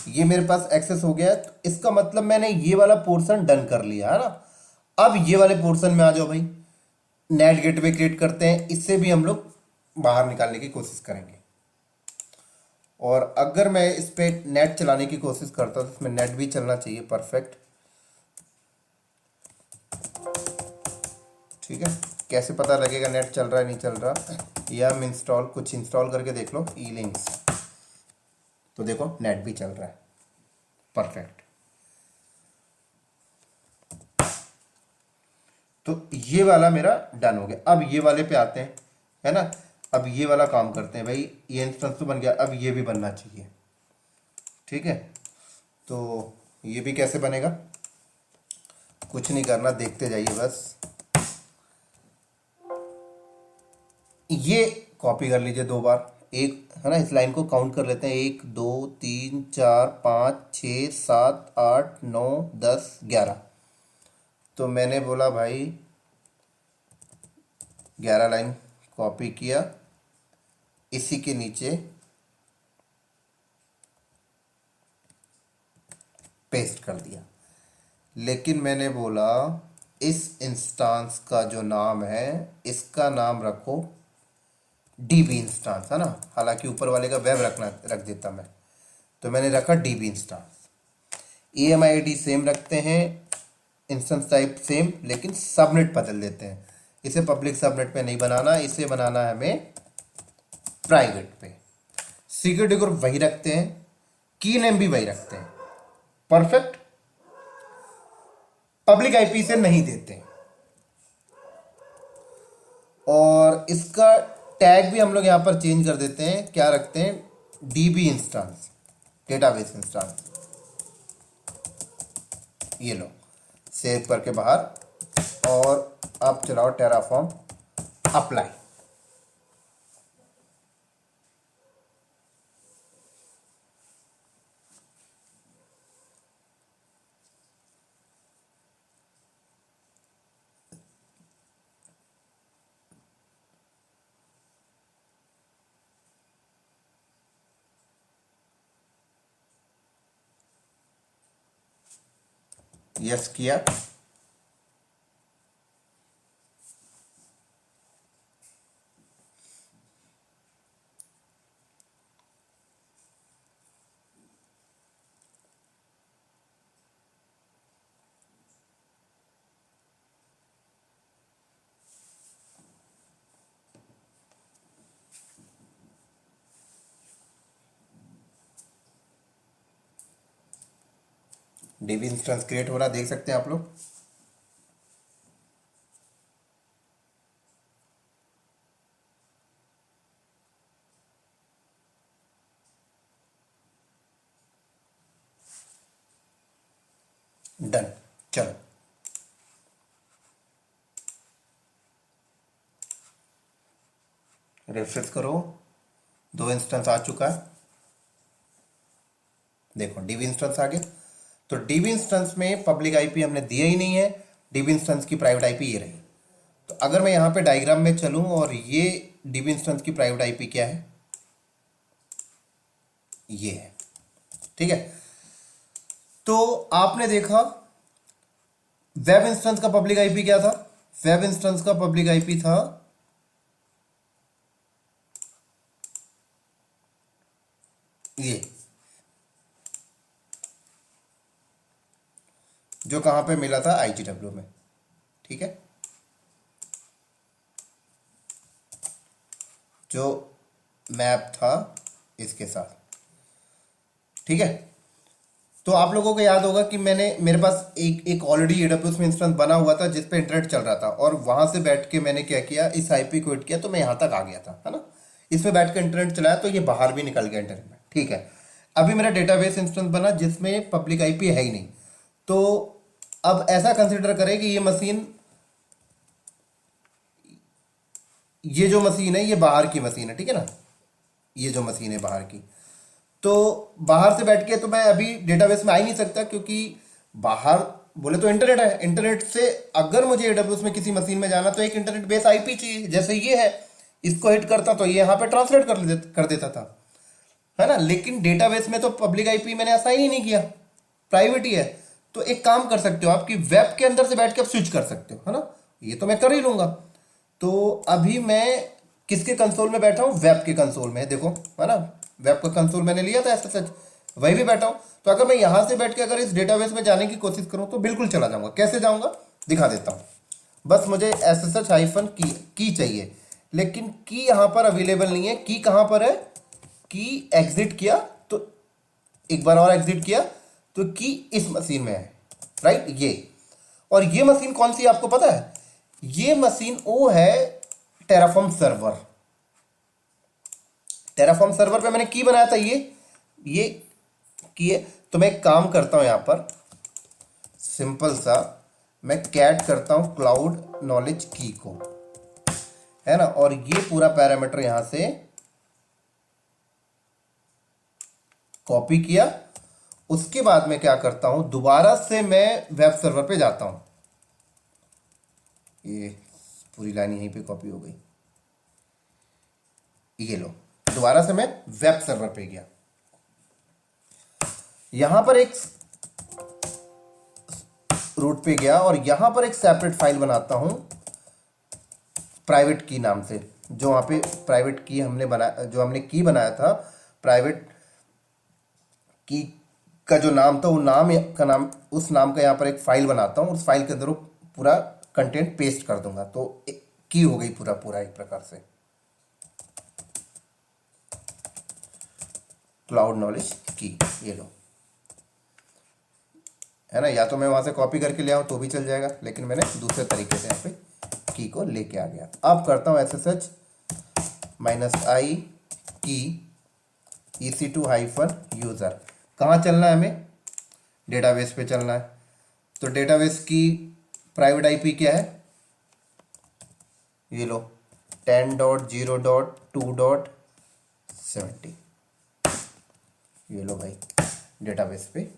ये मेरे पास एक्सेस हो गया है, तो इसका मतलब मैंने ये वाला पोर्शन डन कर लिया, है ना। अब ये वाले पोर्शन में आ जाओ भाई, नेट गेटवे क्रिएट करते हैं। इससे भी हम लोग बाहर निकालने की कोशिश करेंगे। और अगर मैं इस पे नेट चलाने की कोशिश करता हूं तो इसमें नेट भी चलना चाहिए। परफेक्ट, ठीक है। कैसे पता लगेगा नेट चल रहा है नहीं चल रहा? यम इंस्टॉल, कुछ इंस्टॉल करके देख लो, E-Links, तो देखो नेट भी चल रहा है। परफेक्ट। तो ये वाला मेरा डन हो गया। अब ये वाले पे आते हैं, है ना। अब ये वाला काम करते हैं भाई, ये इंस्टेंस तो बन गया, अब ये भी बनना चाहिए, ठीक है। तो ये भी कैसे बनेगा? कुछ नहीं करना, देखते जाइए बस। ये कॉपी कर लीजिए 2 बार, एक, है ना। इस लाइन को काउंट कर लेते हैं, 1 2 3 4 5 6 7 8 9 10 11। तो मैंने बोला भाई 11 लाइन कॉपी किया, इसी के नीचे पेस्ट कर दिया। लेकिन मैंने बोला इस इंस्टांस का जो नाम है, इसका नाम रखो डीबी इंस्टांस, है ना। हालांकि ऊपर वाले का वेब रख देता मैं, तो मैंने रखा डीबी इंस्टांस। EMID सेम रखते हैं, इंस्टेंस टाइप सेम, लेकिन सबनेट बदल देते हैं। इसे पब्लिक सबनेट पे नहीं बनाना, इसे बनाना है हमें प्राइवेट पे। सिक्योरिटी ग्रुप वही रखते हैं, की नेम भी वही रखते हैं। परफेक्ट। पब्लिक आईपी से नहीं देते। और इसका टैग भी हम लोग यहां पर चेंज कर देते हैं, क्या रखते हैं? DB instance, database instance. ये लो, सेव करके बाहर। और अब चलाओ टेराफॉर्म अप्लाई। यस किया। डीबी इंस्टेंस क्रिएट हो रहा, देख सकते हैं आप लोग। डन। चलो, रिफ्रेश करो, दो इंस्टेंस आ चुका है, देखो डीबी इंस्टेंस आ गया। तो डीबी इंस्टेंस में पब्लिक आईपी हमने दिया ही नहीं है, डीबी इंस्टेंस की प्राइवेट आईपी ये रही। तो अगर मैं यहां पे डायग्राम में चलूं और ये डीबी इंस्टेंस की प्राइवेट आईपी क्या है, ये है, ठीक है। तो आपने देखा वेब इंस्टेंस का पब्लिक आईपी क्या था, वेब इंस्टेंस का पब्लिक आईपी था ये, जो कहां पे मिला था, IGW में, ठीक है, जो मैप था इसके साथ, ठीक है। तो आप लोगों को याद होगा कि मेरे पास एक ऑलरेडी AWS में इंस्टेंस बना हुआ था जिस पे इंटरनेट चल रहा था, और वहां से बैठ के मैंने क्या किया, इस आईपी को हिट किया तो मैं यहां तक आ गया था, है ना। इसमें बैठ के इंटरनेट चलाया तो ये बाहर भी निकल गया इंटरनेट में, ठीक है। अभी मेरा डेटाबेस इंस्टेंस बना जिसमें पब्लिक आईपी है ही नहीं। तो अब ऐसा कंसिडर करें कि ये जो मशीन है ये बाहर की मशीन है, ठीक है ना, ये जो मशीन है बाहर की। तो बाहर से बैठ के तो मैं अभी डेटाबेस में आ ही नहीं सकता, क्योंकि बाहर बोले तो इंटरनेट है, इंटरनेट से अगर मुझे AWS में किसी मशीन में जाना तो एक इंटरनेट बेस आईपी चाहिए, जैसे ये है, इसको हिट करता तो ये यहाँ पे ट्रांसलेट कर देता था, है ना। लेकिन डेटाबेस में तो पब्लिक आईपी मैंने असाइन ही नहीं किया, प्राइवेट ही है। तो एक काम कर सकते हो आप कि वेब के अंदर से बैठ के आप स्विच कर सकते हो, है ना, ये तो मैं कर ही लूंगा। तो अभी मैं किसके कंसोल में बैठा हूं, वेब के कंसोल में, देखो, है ना, वेब का कंसोल मैंने लिया था ऐसा सच, वही भी बैठा हूं। तो अगर मैं यहां से बैठ के अगर इस डेटाबेस में जाने की कोशिश करूं तो बिल्कुल चला जाऊंगा। कैसे जाऊंगा दिखा देता हूं। बस मुझे SSH हाइफन की चाहिए, लेकिन की यहां पर अवेलेबल नहीं है। की कहां पर है, की एग्जिट किया तो एक बार और एग्जिट किया तो की इस मशीन में है, राइट, ये। और ये मशीन कौन सी आपको पता है, ये मशीन वो है टेराफॉर्म सर्वर। टेराफॉर्म सर्वर पे मैंने की बनाया था, ये की है। तो मैं एक काम करता हूं यहां पर, सिंपल सा मैं कैट करता हूं क्लाउड नॉलेज की को, है ना, और ये पूरा पैरामीटर यहां से कॉपी किया। उसके बाद में क्या करता हूं, दोबारा से मैं वेब सर्वर पे जाता हूं, ये पूरी लाइन यहीं पे कॉपी हो गई, ये लो, दोबारा से मैं वेब सर्वर पे गया। यहां पर एक रूट पे गया और यहां पर एक सेपरेट फाइल बनाता हूं प्राइवेट की नाम से, जो वहां पे प्राइवेट की हमने बनाया, जो हमने की बनाया था प्राइवेट की का जो नाम था, वो नाम उस नाम का यहां पर एक फाइल बनाता हूं। उस फाइल के अंदर वो पूरा कंटेंट पेस्ट कर दूंगा, तो की हो गई पूरा एक प्रकार से क्लाउड नॉलेज की, ये लो, है ना। या तो मैं वहां से कॉपी करके ले आऊं तो भी चल जाएगा, लेकिन मैंने दूसरे तरीके से यहाँ पे की को लेके आ गया। अब करता हूं SSH -i की EC2 हाइफन यूजर। कहाँ चलना है हमें, डेटाबेस पे चलना है। तो डेटाबेस की प्राइवेट आईपी क्या है, ये लो, 10.0.2.70, ये लो भाई, डेटाबेस पे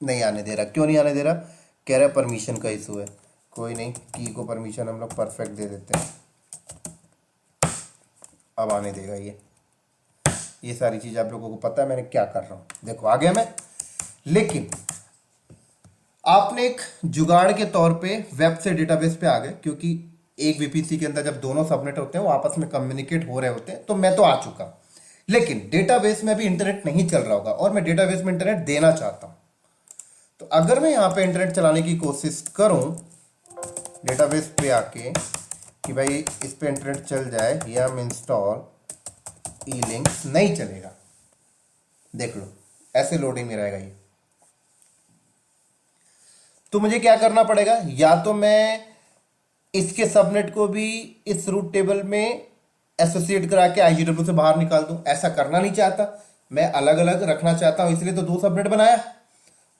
नहीं आने दे रहा। क्यों नहीं आने दे रहा, कह रहा है परमिशन का इशू है। कोई नहीं, की को परमिशन हम लोग परफेक्ट दे देते हैं, अब आने देगा ये सारी चीज आप लोगों को पता है मैंने क्या कर रहा हूं। देखो आ गया मैं। लेकिन आपने एक जुगाड़ के तौर पे वेब से डेटाबेस पे आ गए, क्योंकि एक VPC के अंदर जब दोनों सबनेट होते हैं वो आपस में कम्युनिकेट हो रहे होते हैं, तो मैं तो आ चुका। लेकिन डेटाबेस में अभी इंटरनेट नहीं चल रहा होगा और मैं डेटाबेस में इंटरनेट देना चाहता हूं। तो अगर मैं यहां पे इंटरनेट चलाने की कोशिश करूं डेटाबेस पे आके कि भाई इस पे इंटरनेट चल जाए, yum इंस्टॉल E-links, नहीं चलेगा। देख लो ऐसे लोडिंग में रहेगा ये। तो मुझे क्या करना पड़ेगा, या तो मैं इसके सबनेट को भी इस रूट टेबल में एसोसिएट करा के IGW से बाहर निकाल दूं। ऐसा करना नहीं चाहता, मैं अलग अलग रखना चाहता हूं, इसलिए तो दो सबनेट बनाया।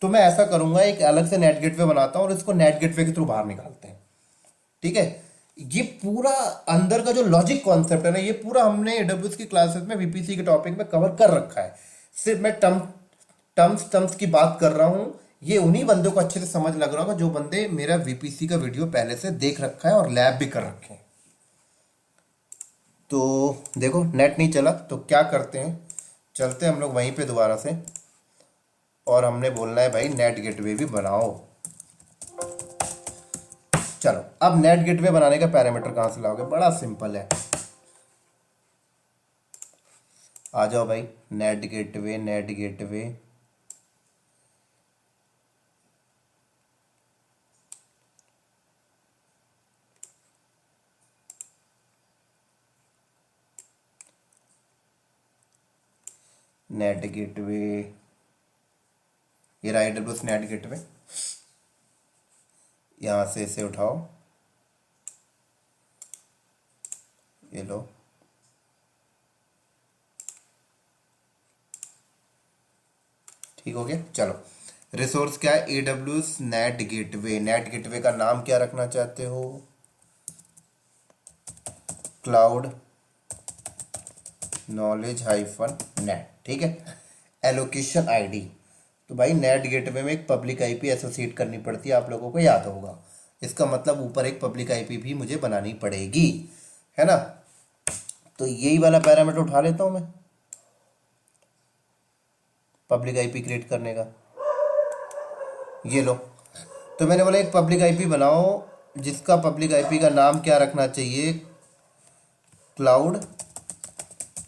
तो मैं ऐसा करूंगा, एक अलग से नेट गेटवे बनाता हूं और इसको नेट गेटवे के थ्रू बाहर निकालते हैं, ठीक है। ये पूरा अंदर का जो लॉजिक कॉन्सेप्ट है ना, ये पूरा हमने एडब्ल्यूएस की क्लासेस में वीपीसी के टॉपिक में कवर कर रखा है। सिर्फ मैं टर्म्स टर्म्स की बात कर रहा हूँ। ये उन्हीं बंदों को अच्छे से समझ लग रहा होगा जो बंदे मेरा वीपीसी का वीडियो पहले से देख रखा है और लैब भी कर रखे हैं। तो देखो नेट नहीं चला तो क्या करते हैं, चलते हैं हम लोग वहीं पे दोबारा से, और हमने बोलना है भाई नेट गेटवे भी बनाओ। चलो अब नेट गेटवे बनाने का पैरामीटर कहाँ से लाओगे, बड़ा सिंपल है। आ जाओ भाई, net gateway net gateway, net gateway, ये रहा AWS नेट गेटवे। यहाँ से इसे उठाओ, ये लो, ठीक हो गया। चलो रिसोर्स क्या है, AWS NAT gateway. Net gateway का नाम क्या रखना चाहते हो, क्लाउड नॉलेज हाइफन नेट, ठीक है। एलोकेशन आईडी, तो भाई नेट गेटवे में एक पब्लिक आईपी एसोसिएट करनी पड़ती है, आप लोगों को याद होगा। इसका मतलब ऊपर एक पब्लिक आईपी भी मुझे बनानी पड़ेगी, है ना। तो यही वाला पैरामीटर उठा लेता हूं मैं पब्लिक आईपी क्रिएट करने का, ये लो। तो मैंने बोला एक पब्लिक आईपी बनाओ जिसका पब्लिक आईपी का नाम क्या रखना चाहिए, क्लाउड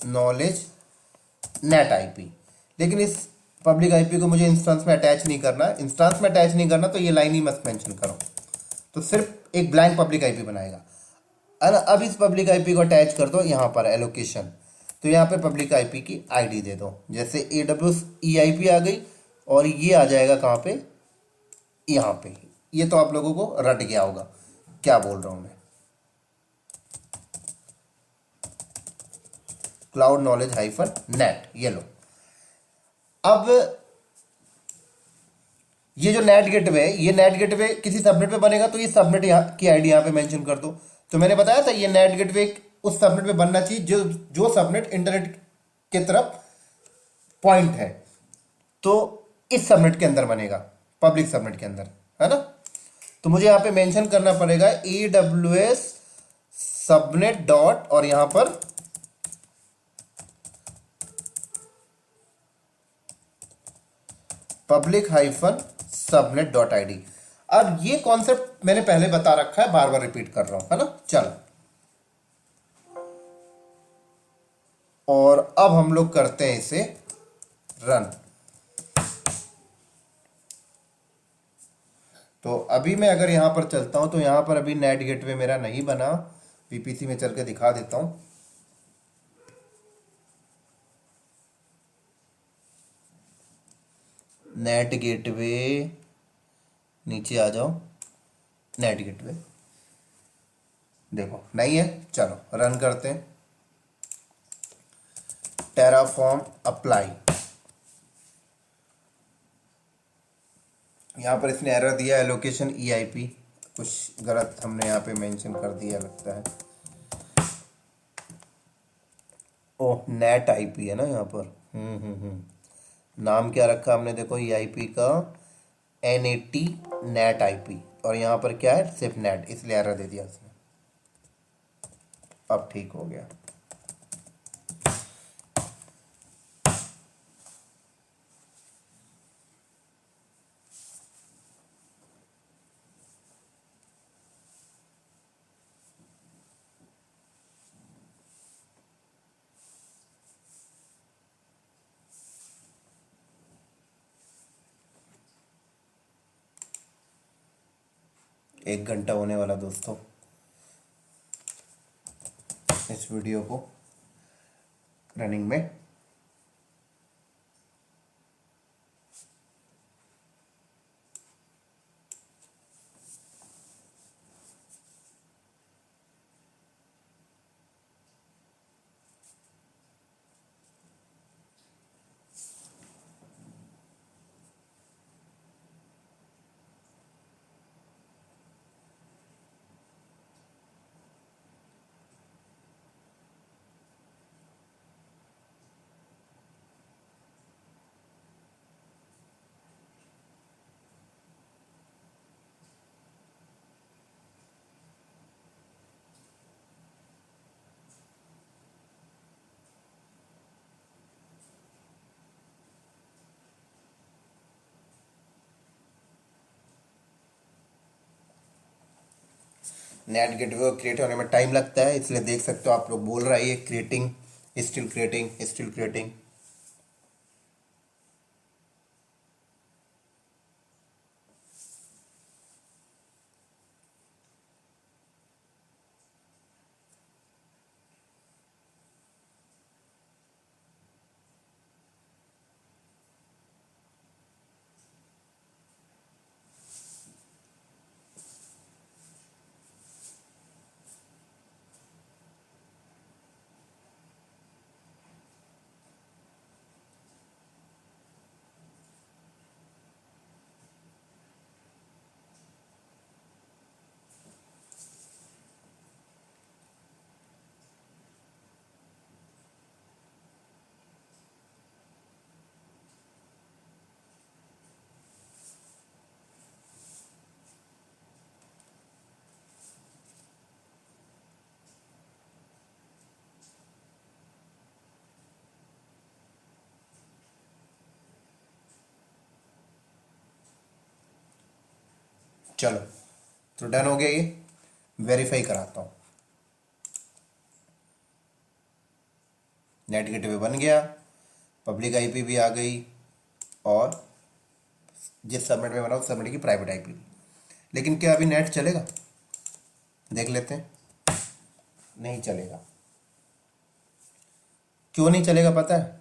नॉलेज नेट आईपी। लेकिन इस पब्लिक आईपी को मुझे इंस्टेंस में अटैच नहीं करना। इंस्टेंस में अटैच नहीं करना तो ये लाइन ही मत मेंशन करो, तो सिर्फ एक ब्लैंक पब्लिक आईपी बनाएगा। अब इस पब्लिक आईपी को अटैच कर दो यहाँ पर एलोकेशन, तो यहाँ पे पब्लिक आईपी की आईडी दे दो। जैसे AWS EIP आ गई और ये आ जाएगा कहाँ पे, यहाँ पे। ये तो आप लोगों को रट गया होगा क्या बोल रहा हूँ मैं, क्लाउड नॉलेज हाइफन नेट, ये लो। अब ये जो नेट गेटवे है, ये नेट गेटवे किसी सबनेट पे बनेगा तो ये सबनेट की आईडी यहाँ पे मेंशन कर दो। तो मैंने बताया था ये नेट गेटवे उस सबनेट पे बनना चाहिए जो जो सबनेट इंटरनेट की तरफ पॉइंट है। तो इस सबनेट के अंदर बनेगा, पब्लिक सबनेट के अंदर, है ना। तो मुझे यहाँ पे मेंशन करना पड़ेगा AWS सबनेट डॉट और यहां पर public hyphen subnet dot ID. अब ये कॉन्सेप्ट मैंने पहले बता रखा है, बार बार रिपीट कर रहा हूं, है ना। चलो, और अब हम लोग करते हैं इसे रन। तो अभी मैं अगर यहां पर चलता हूं तो यहां पर अभी नेट गेटवे मेरा नहीं बना, पीपीसी में चल के दिखा देता हूं। नेट गेटवे, नीचे आ जाओ, नेट गेटवे देखो नहीं है। चलो रन करते हैं, टेराफॉर्म अप्लाई। यहाँ पर इसने एरर दिया है, लोकेशन EIP कुछ गलत हमने यहाँ पे मेंशन कर दिया लगता है। ओह नेट आईपी है ना यहाँ पर। नाम क्या रखा हमने, देखो EIP का NAT नेट आईपी, और यहाँ पर क्या है सिर्फ नेट, इसलिए एरर दे दिया उसने। अब ठीक हो गया। एक घंटा होने वाला दोस्तों इस वीडियो को रनिंग में। नेट गेटवे को क्रिएट होने में टाइम लगता है, इसलिए देख सकते हो आप लोग बोल रहा है ये creating, still creating, still creating. चलो, तो डन हो गया ये। वेरीफाई कराता हूँ। नेट गेटवे बन गया, पब्लिक आईपी भी आ गई, और जिस सबनेट में बना उस सबनेट की प्राइवेट आईपी भी। लेकिन क्या अभी नेट चलेगा? देख लेते हैं। नहीं चलेगा। क्यों नहीं चलेगा पता है?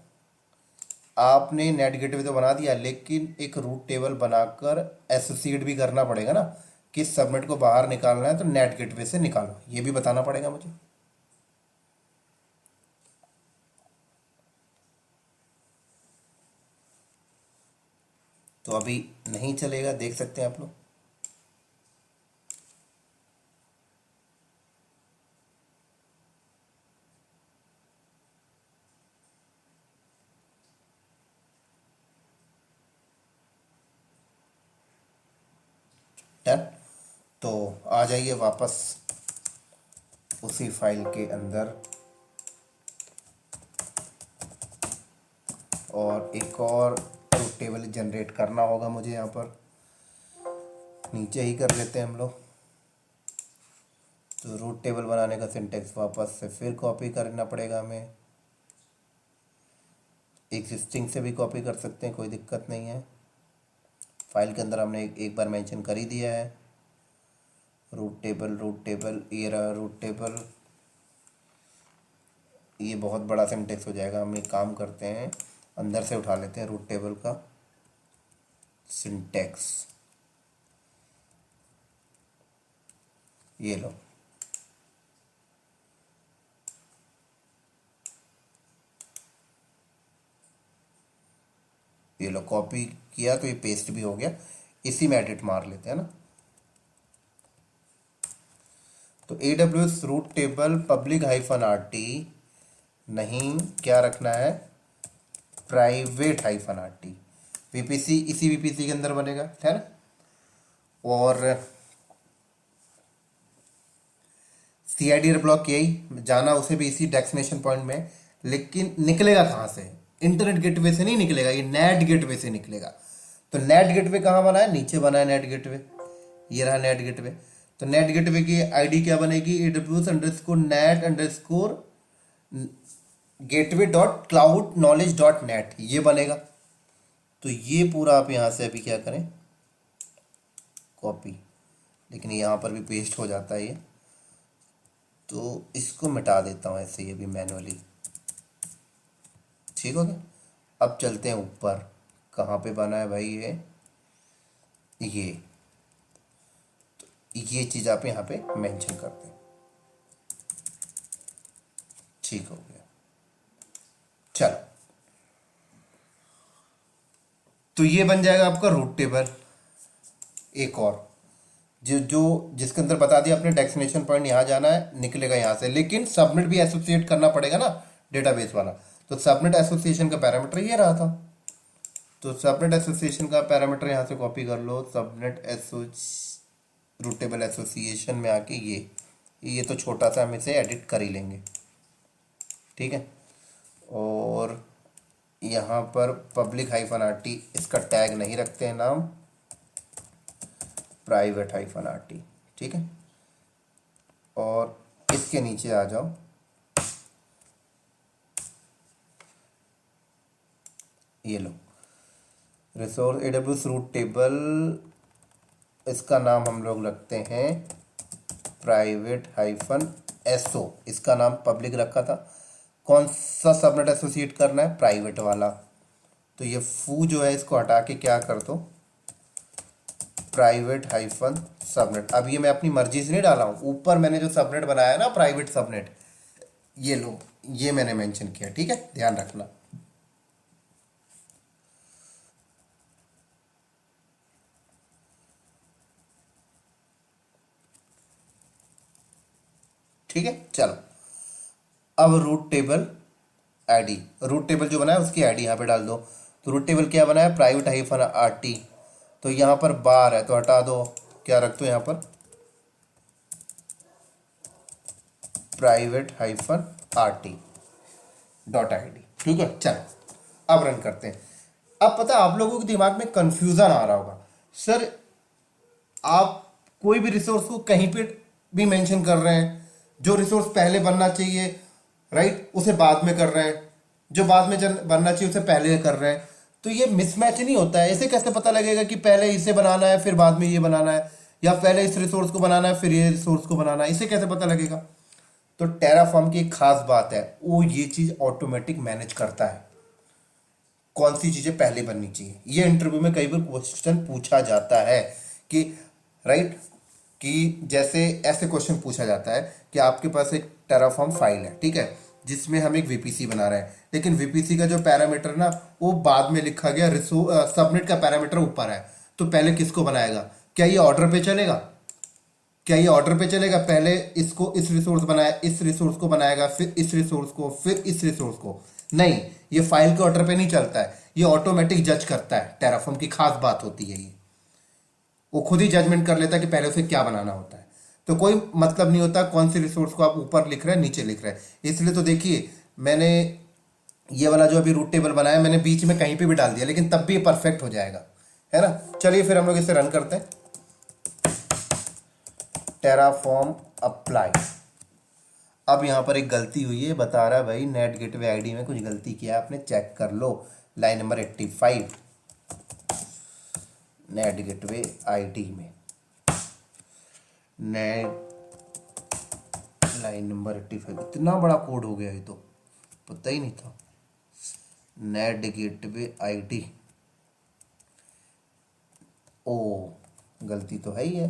आपने नेट गेटवे तो बना दिया, लेकिन एक रूट टेबल बनाकर एसोसिएट भी करना पड़ेगा ना। किस सबनेट को बाहर निकालना है तो नेट गेटवे से निकालो, ये भी बताना पड़ेगा मुझे। तो अभी नहीं चलेगा, देख सकते हैं आप लोग। डन। तो आ जाइए वापस उसी फाइल के अंदर, और एक और रूट टेबल जनरेट करना होगा मुझे। यहाँ पर नीचे ही कर लेते हैं हम लोग। तो रूट टेबल बनाने का सिंटेक्स वापस से फिर कॉपी करना पड़ेगा हमें। एग्जिस्टिंग से भी कॉपी कर सकते हैं, कोई दिक्कत नहीं है। फाइल के अंदर हमने एक बार मेंशन कर ही दिया है। रूट टेबल, रूट टेबल, ये रहा रूट टेबल। ये बहुत बड़ा सिंटेक्स हो जाएगा, हम एक काम करते हैं, अंदर से उठा लेते हैं रूट टेबल का सिंटेक्स। ये लो, ये लो, कॉपी किया तो ये पेस्ट भी हो गया। इसी में एडिट मार लेते हैं ना। तो AWS route table public -RT नहीं, क्या रखना है, प्राइवेट -RT। VPC इसी VPC के अंदर बनेगा, है ना। और CIDR ब्लॉक यही जाना, उसे भी इसी डेस्टिनेशन पॉइंट में। लेकिन निकलेगा कहाँ से? इंटरनेट गेटवे से नहीं निकलेगा, ये नेट गेटवे से निकलेगा। तो नेट गेटवे कहाँ बना है? नीचे बना है नेट गेटवे, ये रहा नेट गेटवे। तो नेट गेटवे की आईडी क्या बनेगी? AWS_net_गेटवे .cloud_knowledge.net, ये बनेगा। तो ये पूरा आप यहाँ से अभी क्या करें, कॉपी। लेकिन यहाँ पर भी पेस्ट हो जाता है ये, तो इसको मिटा देता हूँ ऐसे ही अभी मैनुअली। ठीक हो गया। अब चलते हैं ऊपर, कहाँ पे बना है भाई ये तो ये चीज़ आप यहाँ पे मेंशन कर दें। ठीक हो गया। चलो, तो ये बन जाएगा आपका रूट टेबल। एक और जो जो जिसके अंदर बता दिया अपने डेस्टिनेशन पॉइंट यहाँ जाना है, निकलेगा यहाँ से। लेकिन सबनेट भी एसोसिएट करना पड़ेगा ना, डेटाबेस वाला। तो सबनेट एसोसिएशन का पैरामीटर ये रहा था। तो सबनेट एसोसिएशन का पैरामीटर यहाँ से कॉपी कर लो। सबनेट रूट टेबल एसोसिएशन में आके ये तो छोटा सा हम इसे एडिट कर ही लेंगे, ठीक है। और यहाँ पर पब्लिक -RT, इसका टैग नहीं रखते हैं नाम, प्राइवेट -RT, ठीक है। और इसके नीचे आ जाओ, ये लो रिसोर्स एडब्ल्यूएस रूट टेबल, इसका नाम हम लोग रखते हैं प्राइवेट हाइफन एसओ, इसका नाम पब्लिक रखा था। कौन सा सबनेट एसोसिएट करना है? प्राइवेट वाला। तो ये फू जो है इसको हटा के क्या कर दो, प्राइवेट हाइफन सबनेट। अब ये मैं अपनी मर्जी से नहीं डाला हूँ, ऊपर मैंने जो सबनेट बनाया ना प्राइवेट सबनेट, ये लो, ये मैंने मेंशन किया, ठीक है, ध्यान रखना। ठीक है, चलो अब route table ID, route table जो बनाया उसकी आईडी यहाँ पे डाल दो। तो रूट टेबल क्या बनाया? Private hyphen RT. तो यहाँ पर बार है तो हटा दो, क्या रख दो यहाँ पर? Private hyphen RT dot ID. ठीक है, चलो अब रन करते हैं। अब पता है आप लोगों के दिमाग में कंफ्यूजन आ रहा होगा, सर आप कोई भी रिसोर्स को कहीं पे भी मेंशन कर रहे हैं, जो रिसोर्स पहले बनना चाहिए राइट उसे बाद में कर रहे हैं, जो बाद में बनना चाहिए उसे पहले कर रहे हैं। तो ये मिसमैच नहीं होता है। ऐसे कैसे पता लगेगा कि पहले इसे बनाना है फिर बाद में ये बनाना है, या पहले इस रिसोर्स को बनाना है फिर ये रिसोर्स को बनाना है? इसे कैसे पता लगेगा? तो टेराफॉर्म की एक खास बात है, वो ये चीज ऑटोमेटिक मैनेज करता है कौन सी चीजें पहले बननी चाहिए। ये इंटरव्यू में कई बार क्वेश्चन पूछा जाता है कि राइट, कि जैसे ऐसे क्वेश्चन पूछा जाता है कि आपके पास एक टेराफॉर्म फाइल है, ठीक है, जिसमें हम एक वीपीसी बना रहे हैं, लेकिन वीपीसी का जो पैरामीटर ना वो बाद में लिखा गया, सबनेट का पैरामीटर ऊपर है। तो पहले किसको बनाएगा? क्या ये ऑर्डर पे चलेगा? क्या ये ऑर्डर पे चलेगा? पहले इसको, इस रिसोर्स बनाया, इस रिसोर्स को बनाएगा, फिर इस रिसोर्स को, फिर इस रिसोर्स को? नहीं, ये फाइल के ऑर्डर पे नहीं चलता है, ये ऑटोमेटिक जज करता है। टेराफॉर्म की खास बात होती है ये, वो खुद ही जजमेंट कर लेता है कि पहले उसे क्या बनाना होता है। तो कोई मतलब नहीं होता कौन सी रिसोर्स को आप ऊपर लिख रहे हैं नीचे लिख रहे हैं। इसलिए तो देखिए मैंने ये वाला जो अभी रूट टेबल बनाया मैंने बीच में कहीं पे भी डाल दिया, लेकिन तब भी ये परफेक्ट हो जाएगा, है ना। चलिए फिर हम लोग इसे रन करते हैं। Terraform apply. अब यहाँ पर एक गलती हुई है, बता रहा है भाई नेट गेटवे आईडी में कुछ गलती किया है आपने, चेक कर लो। Line number 85 NAT gateway ID में, नेट लाइन नंबर 85। इतना बड़ा कोड हो गया ये तो पता ही नहीं था। नेट गेटवे आईडी, ओ गलती तो है ही है,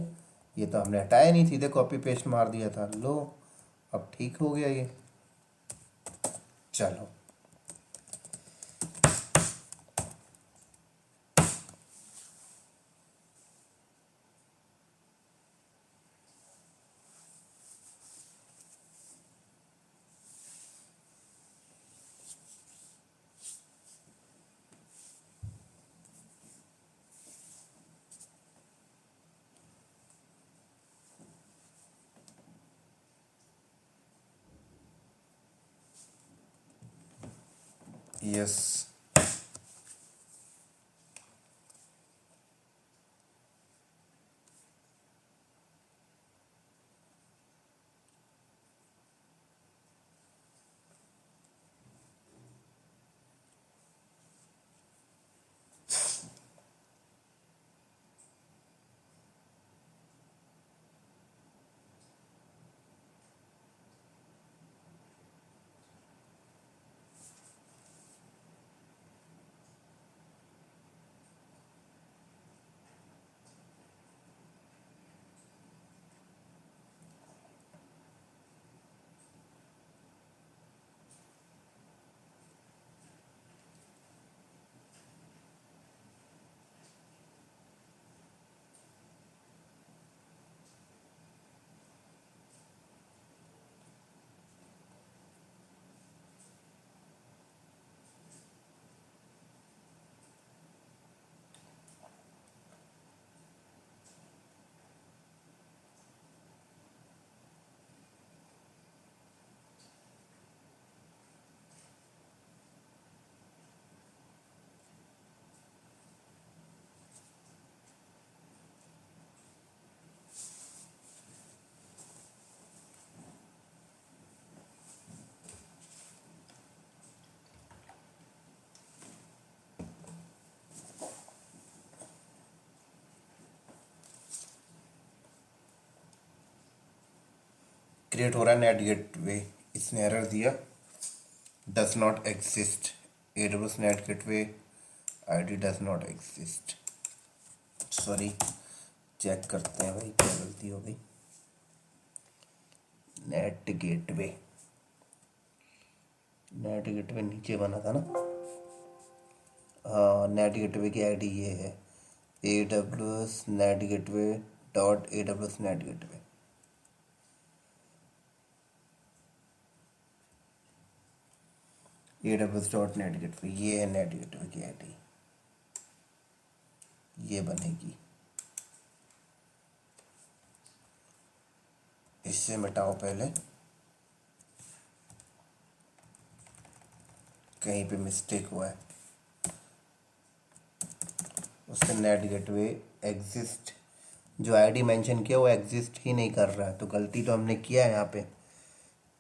ये तो हमने हटाया नहीं, सीधे कॉपी पेस्ट मार दिया था। लो अब ठीक हो गया ये, चलो। यस, क्रिएट हो रहा है नेट गेटवे, इसने एरर दिया, does not exist, AWS NAT gateway ID does not exist. Sorry, check करते हैं भाई क्या गलती हो गई। नेट गेटवे, नेट गेटवे नीचे बना था ना। हाँ, नेट गेटवे की आईडी ये है, AWS NAT gateway dot AWS NAT gateway. AWS dot net gateway, ये है नेट गेटवे की आईडी, ये बनेगी। इससे मिटाओ पहले, कहीं पे मिस्टेक हुआ है। उसका नेट गेटवे एग्जिस्ट, जो आईडी मेंशन किया वो एग्जिस्ट ही नहीं कर रहा है, तो गलती तो हमने किया है यहाँ पे।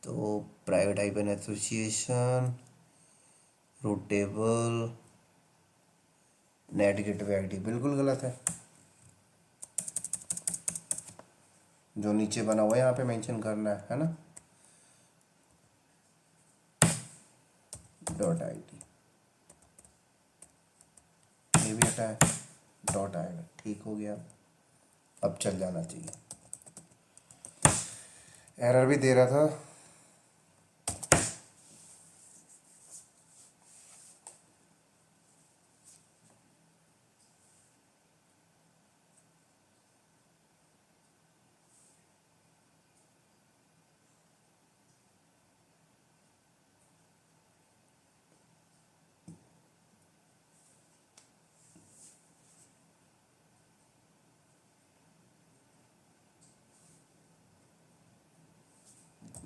तो private hyphen association route table NAT gateway ID बिल्कुल गलत है। जो नीचे बना हुआ है यहाँ पे मेंशन करना है ना, डॉट आईडी, ये भी हटा है, डॉट आएगा, ठीक हो गया। अब चल जाना चाहिए। एरर भी दे रहा था।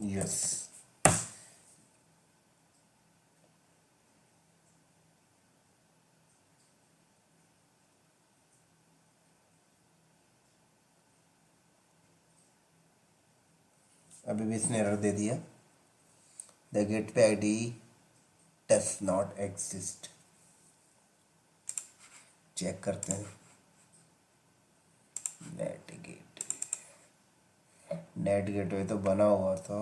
यस, अभी भी इसने एरर दे दिया, the gateway ID does not exist. Check करते हैं। नेट गेटवे तो बना हुआ था,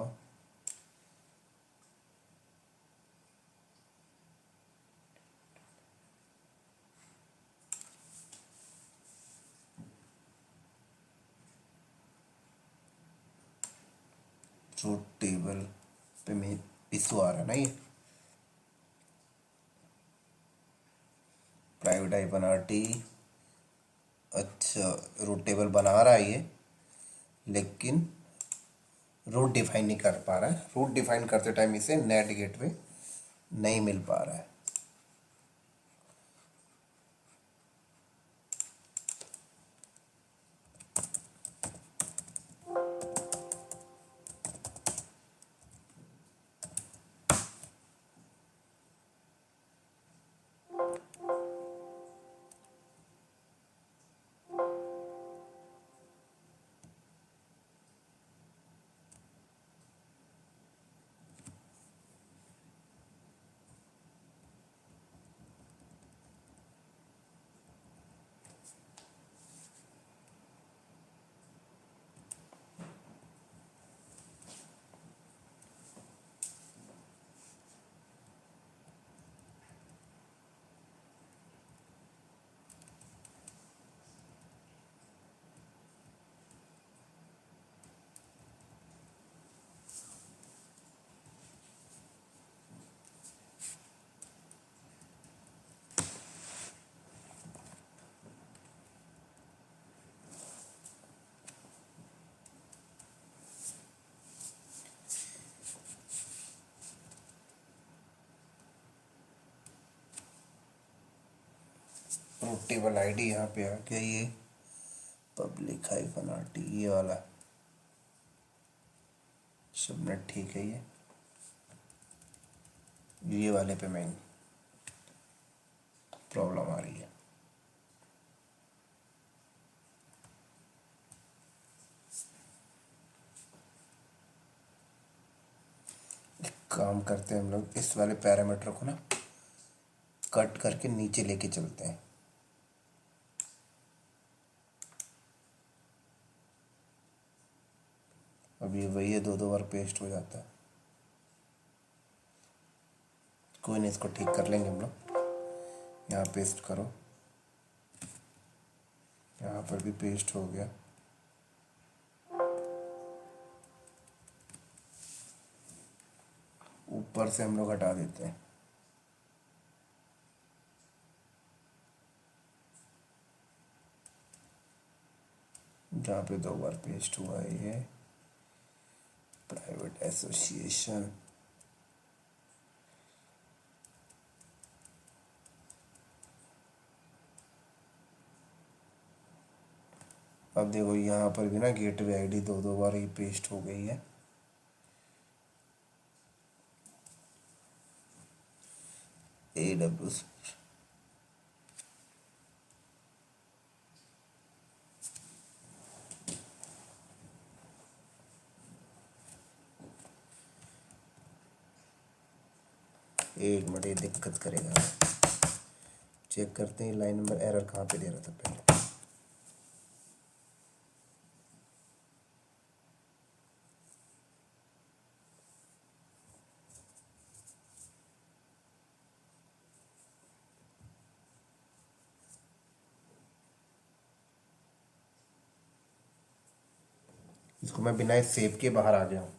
रूट टेबल पे में इशू आ रहा है ना, ये प्राइवेट हाइफन RT। अच्छा, रूट टेबल बना रहा है ये, लेकिन रूट डिफाइन नहीं कर पा रहा है। रूट डिफाइन करते टाइम इसे नेट गेटवे नहीं मिल पा रहा है। रूट टेबल आईडी यहाँ पे आ गया, ये पब्लिक हाइफन RT, ये वाला सबनेट ठीक है। ये वाले पे मैं प्रॉब्लम आ रही है। एक काम करते हैं हम लोग, इस वाले पैरामीटर को ना कट करके नीचे लेके चलते हैं। अब ये वही है, 2 2 बार पेस्ट हो जाता है। कोई नहीं, इसको ठीक कर लेंगे हम लोग। यहाँ पेस्ट करो, यहाँ पर भी पेस्ट हो गया। ऊपर से हम लोग हटा देते हैं। जहाँ पे 2 बार पेस्ट हुआ है ये प्राइवेट एसोसिएशन। अब देखो यहाँ पर भी ना गेटवे आईडी 2 2 बार ही पेस्ट हो गई है। AWS एक मिनट, ये दिक्कत करेगा। चेक करते हैं लाइन नंबर एरर कहाँ पे दे रहा था पहले। इसको मैं बिना सेव के बाहर आ गया हूँ।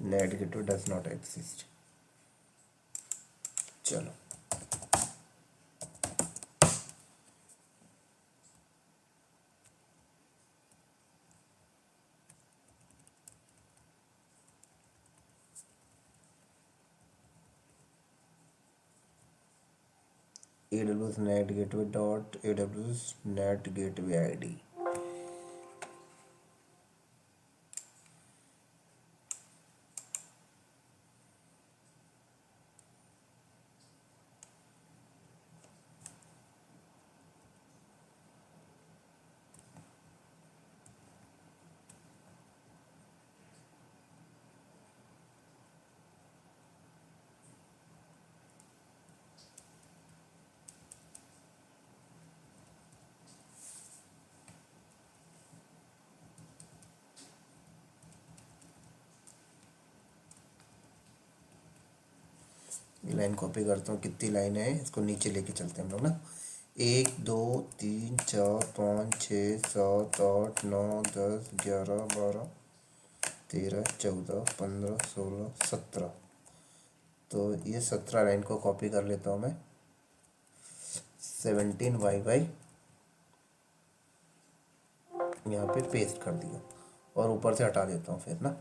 Net gateway does not exist. चलो, AWS net gateway dot AWS net gateway ID। Line copy करता हूँ। कितनी लाइन है, इसको नीचे लेके चलते हैं हम लोग ना। 1 2 3 4 5 6 7 8 9 10 11 12 13 14 15 16 17। तो ये 17 लाइन को कॉपी कर लेता हूँ मैं। 17YY यहाँ पे पेस्ट कर दिया और ऊपर से हटा देता हूँ फिर ना।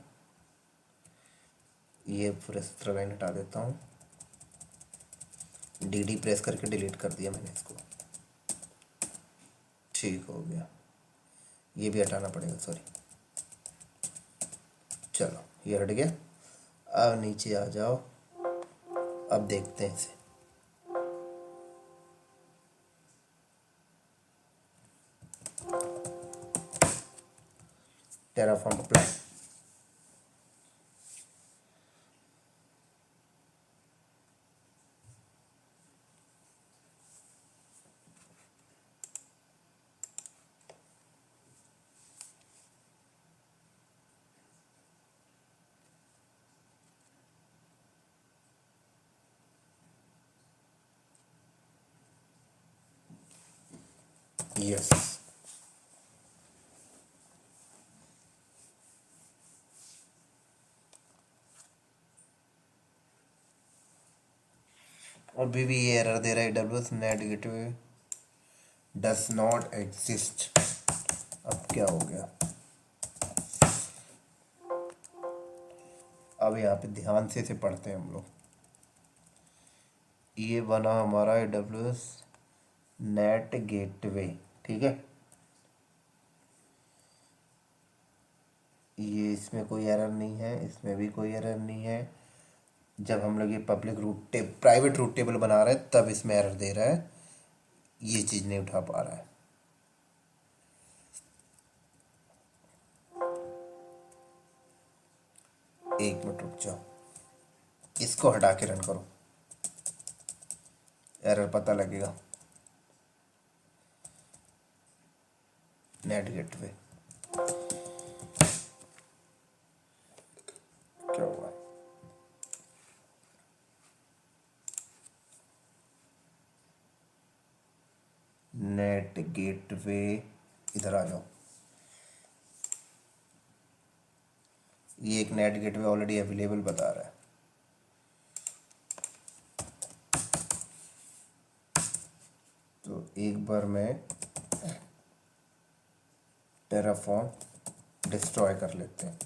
ये पूरे 17 लाइन हटा देता हूँ। DD प्रेस करके डिलीट कर दिया मैंने इसको। ठीक हो गया। ये भी हटाना पड़ेगा, सॉरी। चलो, ये हट गया। अब नीचे आ जाओ। अब देखते हैं इसे। Terraform apply. यस, और भी ये एरर दे रहा है, AWS NAT gateway does not exist. अब क्या हो गया? अब यहाँ पे ध्यान से इसे पढ़ते हैं हम लोग। ये बना हमारा AWS नेट गेटवे, ठीक है। ये इसमें कोई एरर नहीं है, इसमें भी कोई एरर नहीं है। जब हम लोग ये public route private route table बना रहे हैं तब इसमें एरर दे रहा है, ये चीज़ नहीं उठा पा रहा है। एक मिनट रुक जाओ, इसको हटा के रन करो, एरर पता लगेगा। नेट गेटवे क्या हुआ? नेट गेटवे, इधर आ जाओ। ये एक नेट गेटवे ऑलरेडी अवेलेबल बता रहा है। तो एक बार मैं टेराफॉर्म डिस्ट्रॉय कर लेते हैं।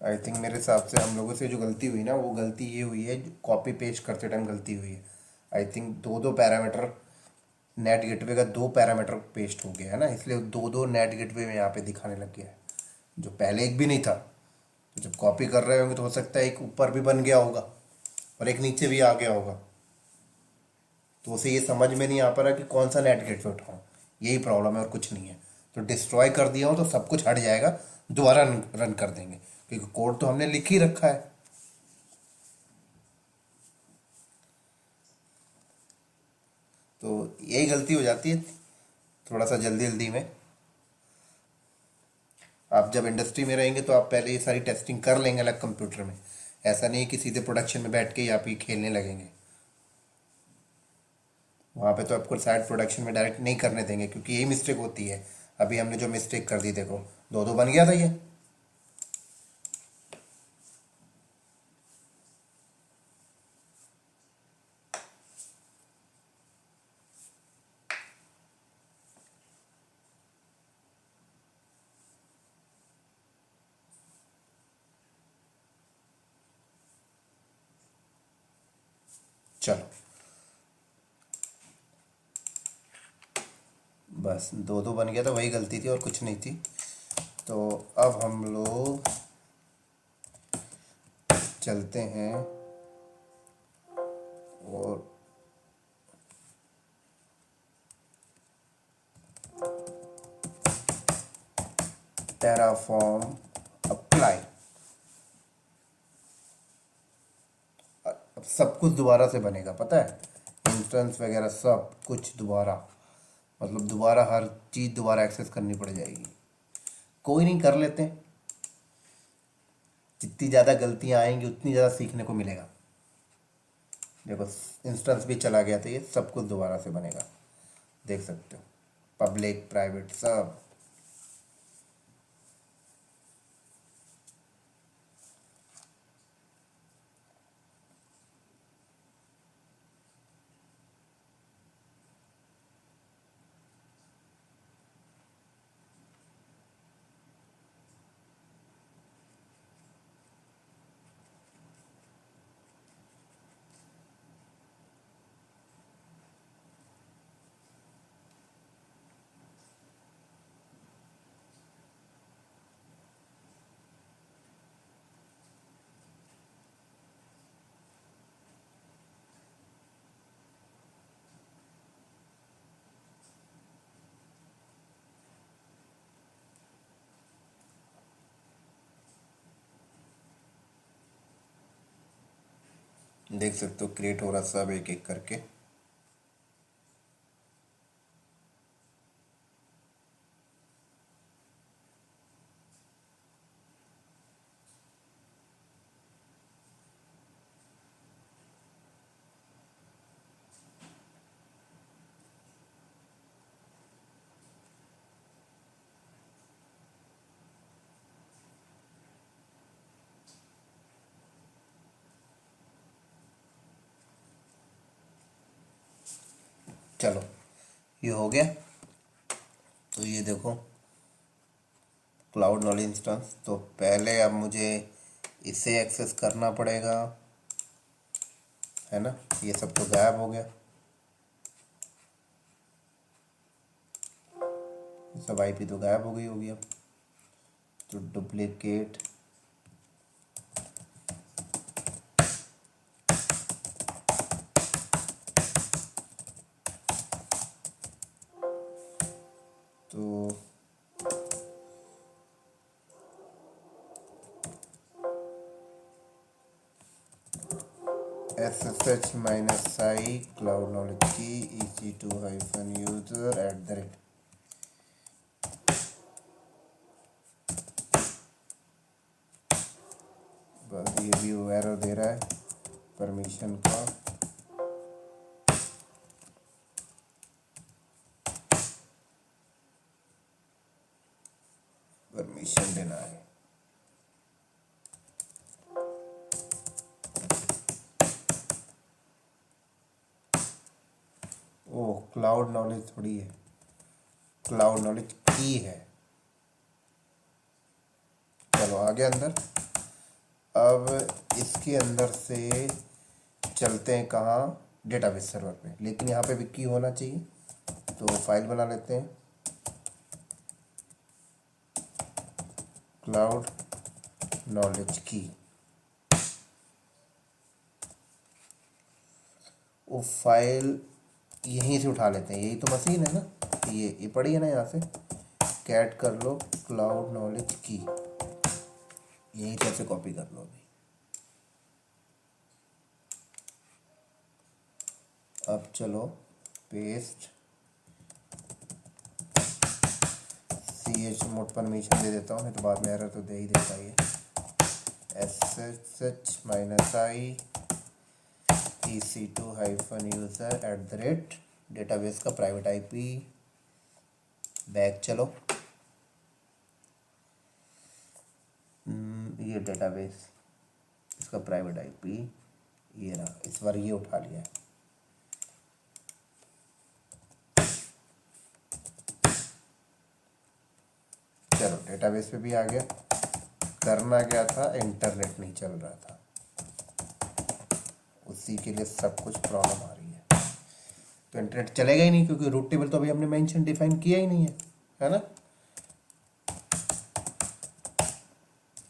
आई थिंक मेरे हिसाब से हम लोगों से जो गलती हुई ना, वो गलती ये हुई है, कॉपी पेस्ट करते टाइम गलती हुई है। आई थिंक दो दो पैरामीटर, नेट गेटवे का दो पैरामीटर पेस्ट हो गया है ना, इसलिए दो दो नेट गेटवे में यहाँ पे दिखाने लग गया है, जो पहले एक भी नहीं था। तो जब कॉपी कर रहे होंगे तो हो सकता है एक ऊपर भी बन गया होगा और एक नीचे भी आ गया होगा, तो उसे ये समझ में नहीं आ पा रहा कि कौन सा नेट गेटवे उठाऊँ। यही प्रॉब्लम है और कुछ नहीं है। तो डिस्ट्रॉय कर दिया हो तो सब कुछ हट जाएगा, दोबारा रन कर देंगे, क्योंकि कोड तो हमने लिख ही रखा है। तो यही गलती हो जाती है थोड़ा सा जल्दी जल्दी में। आप जब इंडस्ट्री में रहेंगे तो आप पहले ये सारी टेस्टिंग कर लेंगे अलग कंप्यूटर में। ऐसा नहीं है कि सीधे प्रोडक्शन में बैठ के ही आप ये खेलने लगेंगे। वहाँ पे तो आपको शायद प्रोडक्शन में डायरेक्ट नहीं करने देंगे, क्योंकि यही मिस्टेक होती है। अभी हमने जो मिस्टेक कर दी, देखो दो दो बन गया था ये। चलो बस दो दो बन गया था, वही गलती थी और कुछ नहीं थी। तो अब हम लोग चलते हैं और टेराफॉर्म अप्लाई। अब सब कुछ दोबारा से बनेगा, पता है, इंस्टेंस वगैरह सब कुछ दोबारा, मतलब दोबारा हर चीज़ दोबारा एक्सेस करनी पड़ जाएगी। कोई नहीं, कर लेते हैं। जितनी ज़्यादा गलतियाँ आएंगी उतनी ज़्यादा सीखने को मिलेगा। देखो इंस्टेंस भी चला गया, तो ये सब कुछ दोबारा से बनेगा, देख सकते हो, पब्लिक प्राइवेट सब। देख सकते हो क्रिएट हो रहा सब एक एक करके। चलो ये हो गया। तो ये देखो क्लाउड नॉलेज इंस्टेंस, तो पहले अब मुझे इसे एक्सेस करना पड़ेगा, है ना। ये सब तो गायब हो गया। सब आईपी तो गायब हो गई होगी अब। तो डुप्लीकेट तो SSH-i क्लाउड नॉलेज की EC2-user@, बस ये भी एरर दे रहा है परमिशन का। परमिशन देना है। ओह, क्लाउड नॉलेज थोड़ी है, क्लाउड नॉलेज की है। चलो आगे अंदर। अब इसके अंदर से चलते हैं कहाँ, डेटाबेस सर्वर पे, लेकिन यहाँ पे भी की होना चाहिए। तो फाइल बना लेते हैं, क्लाउड नॉलेज की। वो फाइल यहीं से उठा लेते हैं, यही तो मशीन है ना, ये पड़ी है ना, यहाँ से कैट कर लो क्लाउड नॉलेज की, यहीं से कॉपी कर लो अभी। अब चलो पेस्ट, chmod परमिशन दे देता हूँ, नहीं तो बाद में एरर तो दे ही देता है। SSH-i EC2-user@, डेटाबेस का प्राइवेट आईपी। बैक चलो, ये डेटाबेस, इसका प्राइवेट आईपी ये रहा, इस बार ये उठा लिया है। चलो डेटाबेस पे भी आ गया। करना क्या था, इंटरनेट नहीं चल रहा था, उसी के लिए सब कुछ प्रॉब्लम आ रही है। तो इंटरनेट चलेगा ही नहीं, क्योंकि रूट टेबल तो अभी हमने मेंशन डिफाइन किया ही नहीं है ना।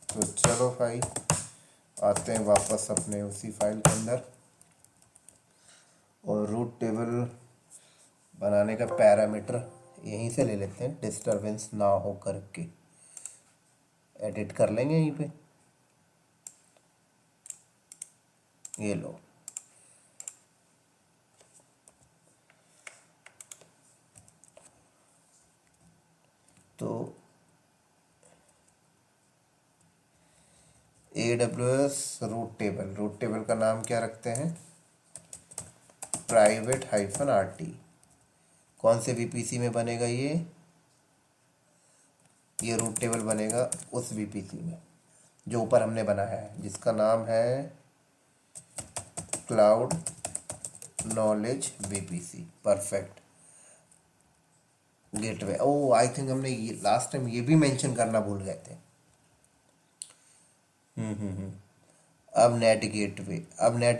तो चलो भाई आते हैं वापस अपने उसी फाइल के अंदर, और रूट टेबल बनाने का पैरामीटर यहीं से ले लेते हैं, डिस्टरबेंस ना हो करके एडिट कर लेंगे यहीं पे। ये लो, तो AWS रूट टेबल का नाम क्या रखते हैं, private-RT। कौन से VPC में बनेगा ये रूट टेबल बनेगा उस VPC में जो ऊपर हमने बनाया है, जिसका नाम है cloud knowledge VPC। Perfect. Gateway, oh I think हमने ये लास्ट टाइम ये भी मेंशन करना भूल गए थे। अब नेट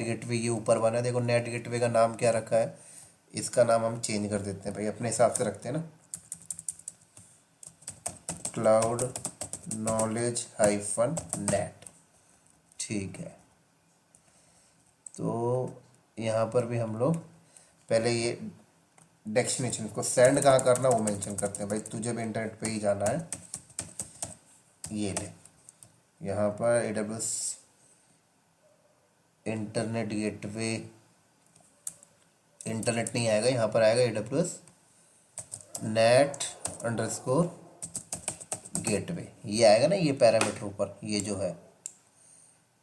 गेटवे, ये ऊपर बना, देखो नेट गेटवे का नाम क्या रखा है, इसका नाम हम चेंज कर देते हैं भाई, अपने हिसाब से रखते हैं ना, क्लाउड नॉलेज -नेट। ठीक है, तो यहाँ पर भी हम लोग पहले ये डेस्टिनेशन को सेंड कहाँ करना वो मेंशन करते हैं भाई, तुझे भी इंटरनेट पे ही जाना है। ये ले, यहाँ पर AWS इंटरनेट गेटवे, इंटरनेट नहीं आएगा, यहाँ पर आएगा AWS net_गेटवे, ये आएगा ना, ये पैरामीटर ऊपर ये जो है,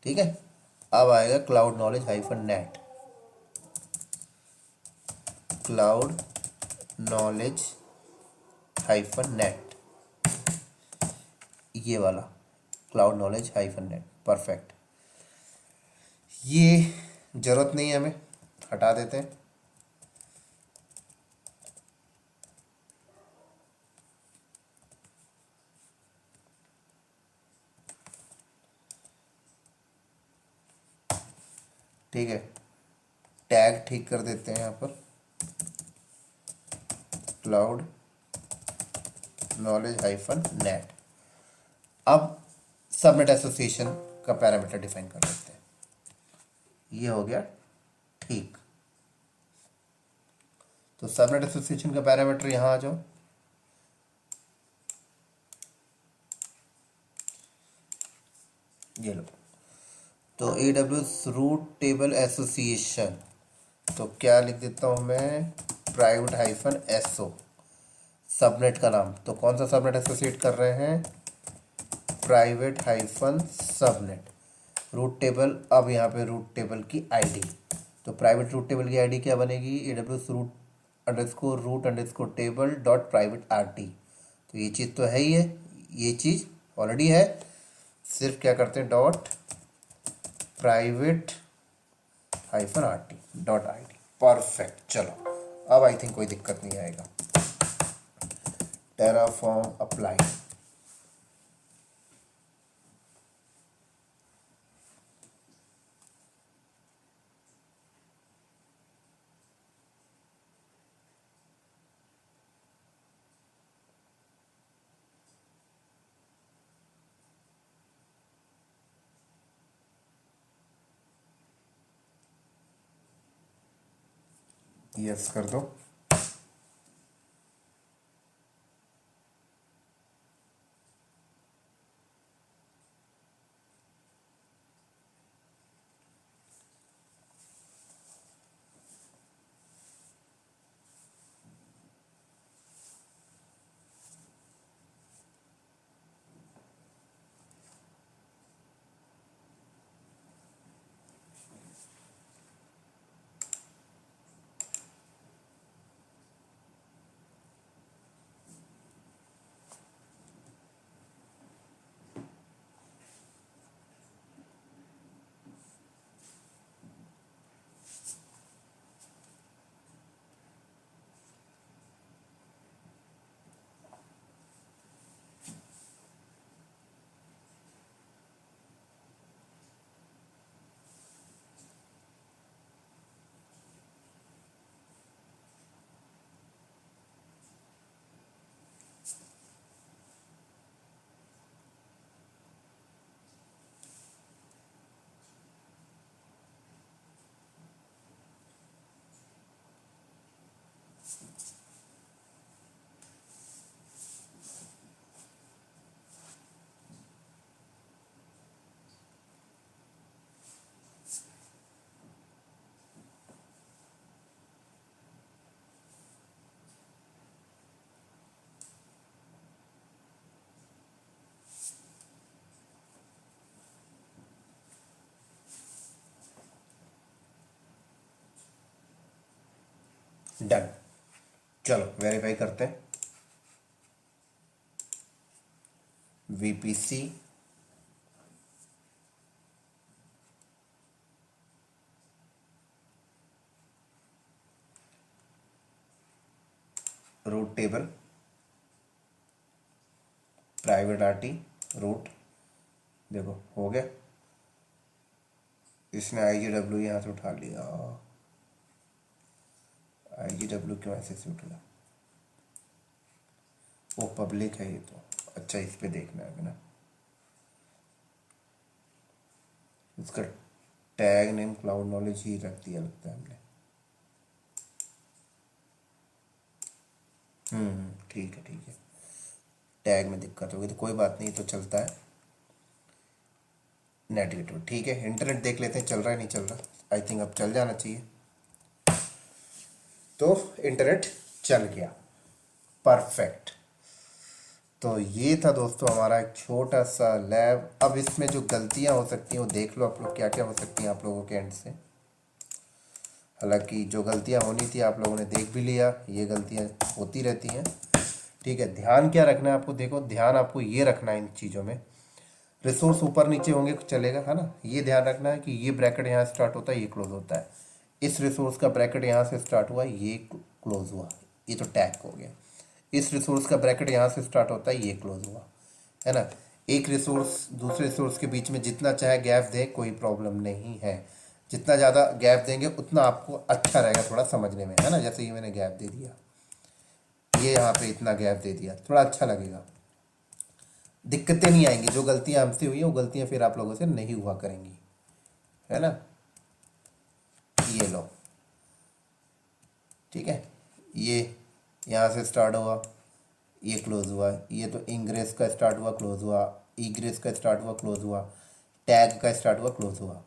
ठीक है। अब आएगा cloud knowledge -net, cloud knowledge -net, ये वाला क्लाउड नॉलेज -नेट। परफेक्ट, ये ज़रूरत नहीं है हमें, हटा देते हैं। ठीक है, टैग ठीक कर देते हैं यहाँ पर, क्लाउड नॉलेज हाइफन नेट। अब सबनेट एसोसिएशन का पैरामीटर डिफाइन कर लेते हैं। ये हो गया ठीक। तो सबनेट एसोसिएशन का पैरामीटर यहां आ जाओ। ये लो। तो AWS रूट टेबल एसोसिएशन, तो क्या लिख देता हूं मैं, प्राइवेट हाइफन एसओ, सबनेट का नाम। तो कौन सा सबनेट एसोसिएट कर रहे हैं, private hyphen subnet route table. अब यहाँ पे रूट टेबल की आईडी, तो प्राइवेट रूट टेबल की आईडी क्या बनेगी, AWS route underscore table dot private RT। तो ये चीज़ तो है ही है, ये चीज़ ऑलरेडी है, सिर्फ क्या करते हैं, dot private hyphen RT dot ID। Perfect. चलो अब आई थिंक कोई दिक्कत नहीं आएगा। Terraform apply. यस कर दो। डन। चलो वेरीफाई करते हैं। VPC route table private RT route, देखो हो गया। इसने IGW यहाँ से उठा लिया, IGW क्यों ऐसे से उठा, वो पब्लिक है ये तो। अच्छा इस पे देखना है ना, इसका टैग नेम क्लाउड नॉलेज ही रख दिया लगता है हमने। ठीक है ठीक है, टैग में दिक्कत होगी तो कोई बात नहीं, तो चलता है। नेटिव ठीक है। इंटरनेट देख लेते हैं चल रहा है नहीं चल रहा, आई थिंक अब चल जाना चाहिए। तो इंटरनेट चल गया, परफेक्ट। तो ये था दोस्तों हमारा एक छोटा सा लैब। अब इसमें जो गलतियां हो सकती हैं वो देख लो आप लोग, क्या क्या हो सकती हैं आप लोगों के एंड से। हालांकि जो गलतियां होनी थी आप लोगों ने देख भी लिया, ये गलतियां होती रहती हैं, ठीक है। ध्यान क्या रखना है आपको, देखो ध्यान आपको ये रखना है इन चीज़ों में, रिसोर्स ऊपर नीचे होंगे चलेगा, है ना। ये ध्यान रखना है कि ये ब्रैकेट यहाँ स्टार्ट होता है, ये क्लोज होता है। इस रिसोर्स का ब्रैकेट यहाँ से स्टार्ट हुआ, ये क्लोज हुआ, ये तो टैग हो गया। इस रिसोर्स का ब्रैकेट यहाँ से स्टार्ट होता है, ये क्लोज हुआ, है ना। एक रिसोर्स दूसरे रिसोर्स के बीच में जितना चाहे गैप दे, कोई प्रॉब्लम नहीं है। जितना ज़्यादा गैप देंगे उतना आपको अच्छा रहेगा थोड़ा समझने में, है ना। जैसे ये मैंने गैप दे दिया, ये यहाँ पे इतना गैप दे दिया, थोड़ा अच्छा लगेगा, दिक्कतें नहीं आएंगी। जो गलतियाँ हमसे हुई हैं वो गलतियाँ फिर आप लोगों से नहीं हुआ करेंगी, है ना। ये लो, ठीक है। ये यहाँ से स्टार्ट हुआ, ये क्लोज हुआ, ये तो इंग्रेस का स्टार्ट हुआ क्लोज हुआ, ईग्रेस का स्टार्ट हुआ क्लोज हुआ, टैग का स्टार्ट हुआ क्लोज हुआ,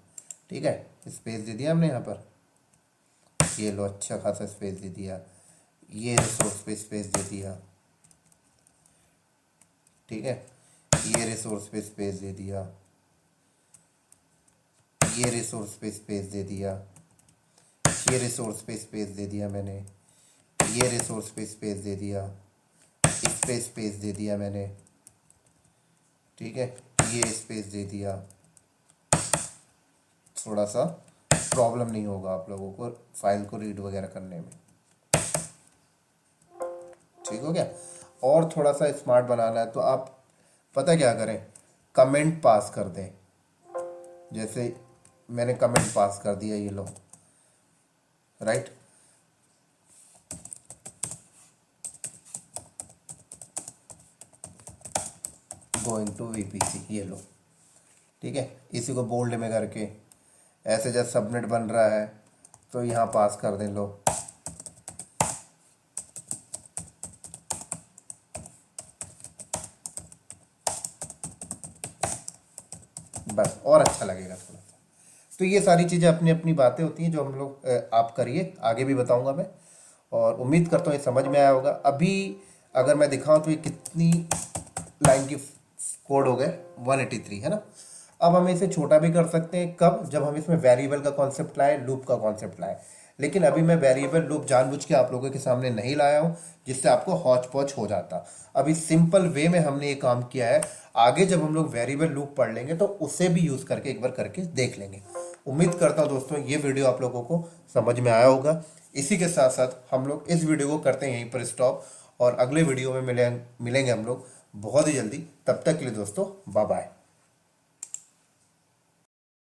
ठीक है। स्पेस दे दिया हमने यहाँ पर, ये लो अच्छा खासा स्पेस दे दिया, ये रिसोर्स पे स्पेस दे दिया, ठीक है। ये रिसोर्स पे स्पेस दे दिया, ये रिसोर्स पे स्पेस दे दिया, ये रिसोर्स पे स्पेस दे दिया मैंने, ये रिसोर्स पे स्पेस दे दिया, इस पे स्पेस दे दिया मैंने, ठीक है। ये स्पेस दे दिया, थोड़ा सा प्रॉब्लम नहीं होगा आप लोगों को फाइल को रीड वगैरह करने में, ठीक हो गया। और थोड़ा सा स्मार्ट बनाना है तो आप पता क्या करें, कमेंट पास कर दें। जैसे मैंने कमेंट पास कर दिया, ये लो, राइट। गोइंग टू वीपीसी, ये लो, ठीक है। इसी को बोल्ड में करके ऐसे जब सबमिट बन रहा है तो यहाँ पास कर दें, लो। बस और अच्छा लगेगा थोड़ा सा। तो ये सारी चीज़ें अपनी अपनी बातें होती हैं जो हम लोग आप करिए, आगे भी बताऊंगा मैं, और उम्मीद करता हूँ ये समझ में आया होगा। अभी अगर मैं दिखाऊं तो ये कितनी लाइन की कोड हो गए, 183, है ना। अब हम इसे छोटा भी कर सकते हैं, कब, जब हम इसमें वेरिएबल का कॉन्सेप्ट लाए, लूप का कॉन्सेप्ट लाए। लेकिन अभी मैं वेरिएबल लूप जानबूझ के आप लोगों के सामने नहीं लाया हूं, जिससे आपको हौच पौच हो जाता। अभी सिंपल वे में हमने ये काम किया है। आगे जब हम लोग वेरिएबल लूप पढ़ लेंगे तो उसे भी यूज करके एक बार करके देख लेंगे। उम्मीद करता हूं दोस्तों ये वीडियो आप लोगों को समझ में आया होगा। इसी के साथ साथ हम लोग इस वीडियो को करते हैं यहीं पर स्टॉप, और अगले वीडियो में मिलेंगे हम लोग बहुत ही जल्दी। तब तक के लिए दोस्तों बाय बाय।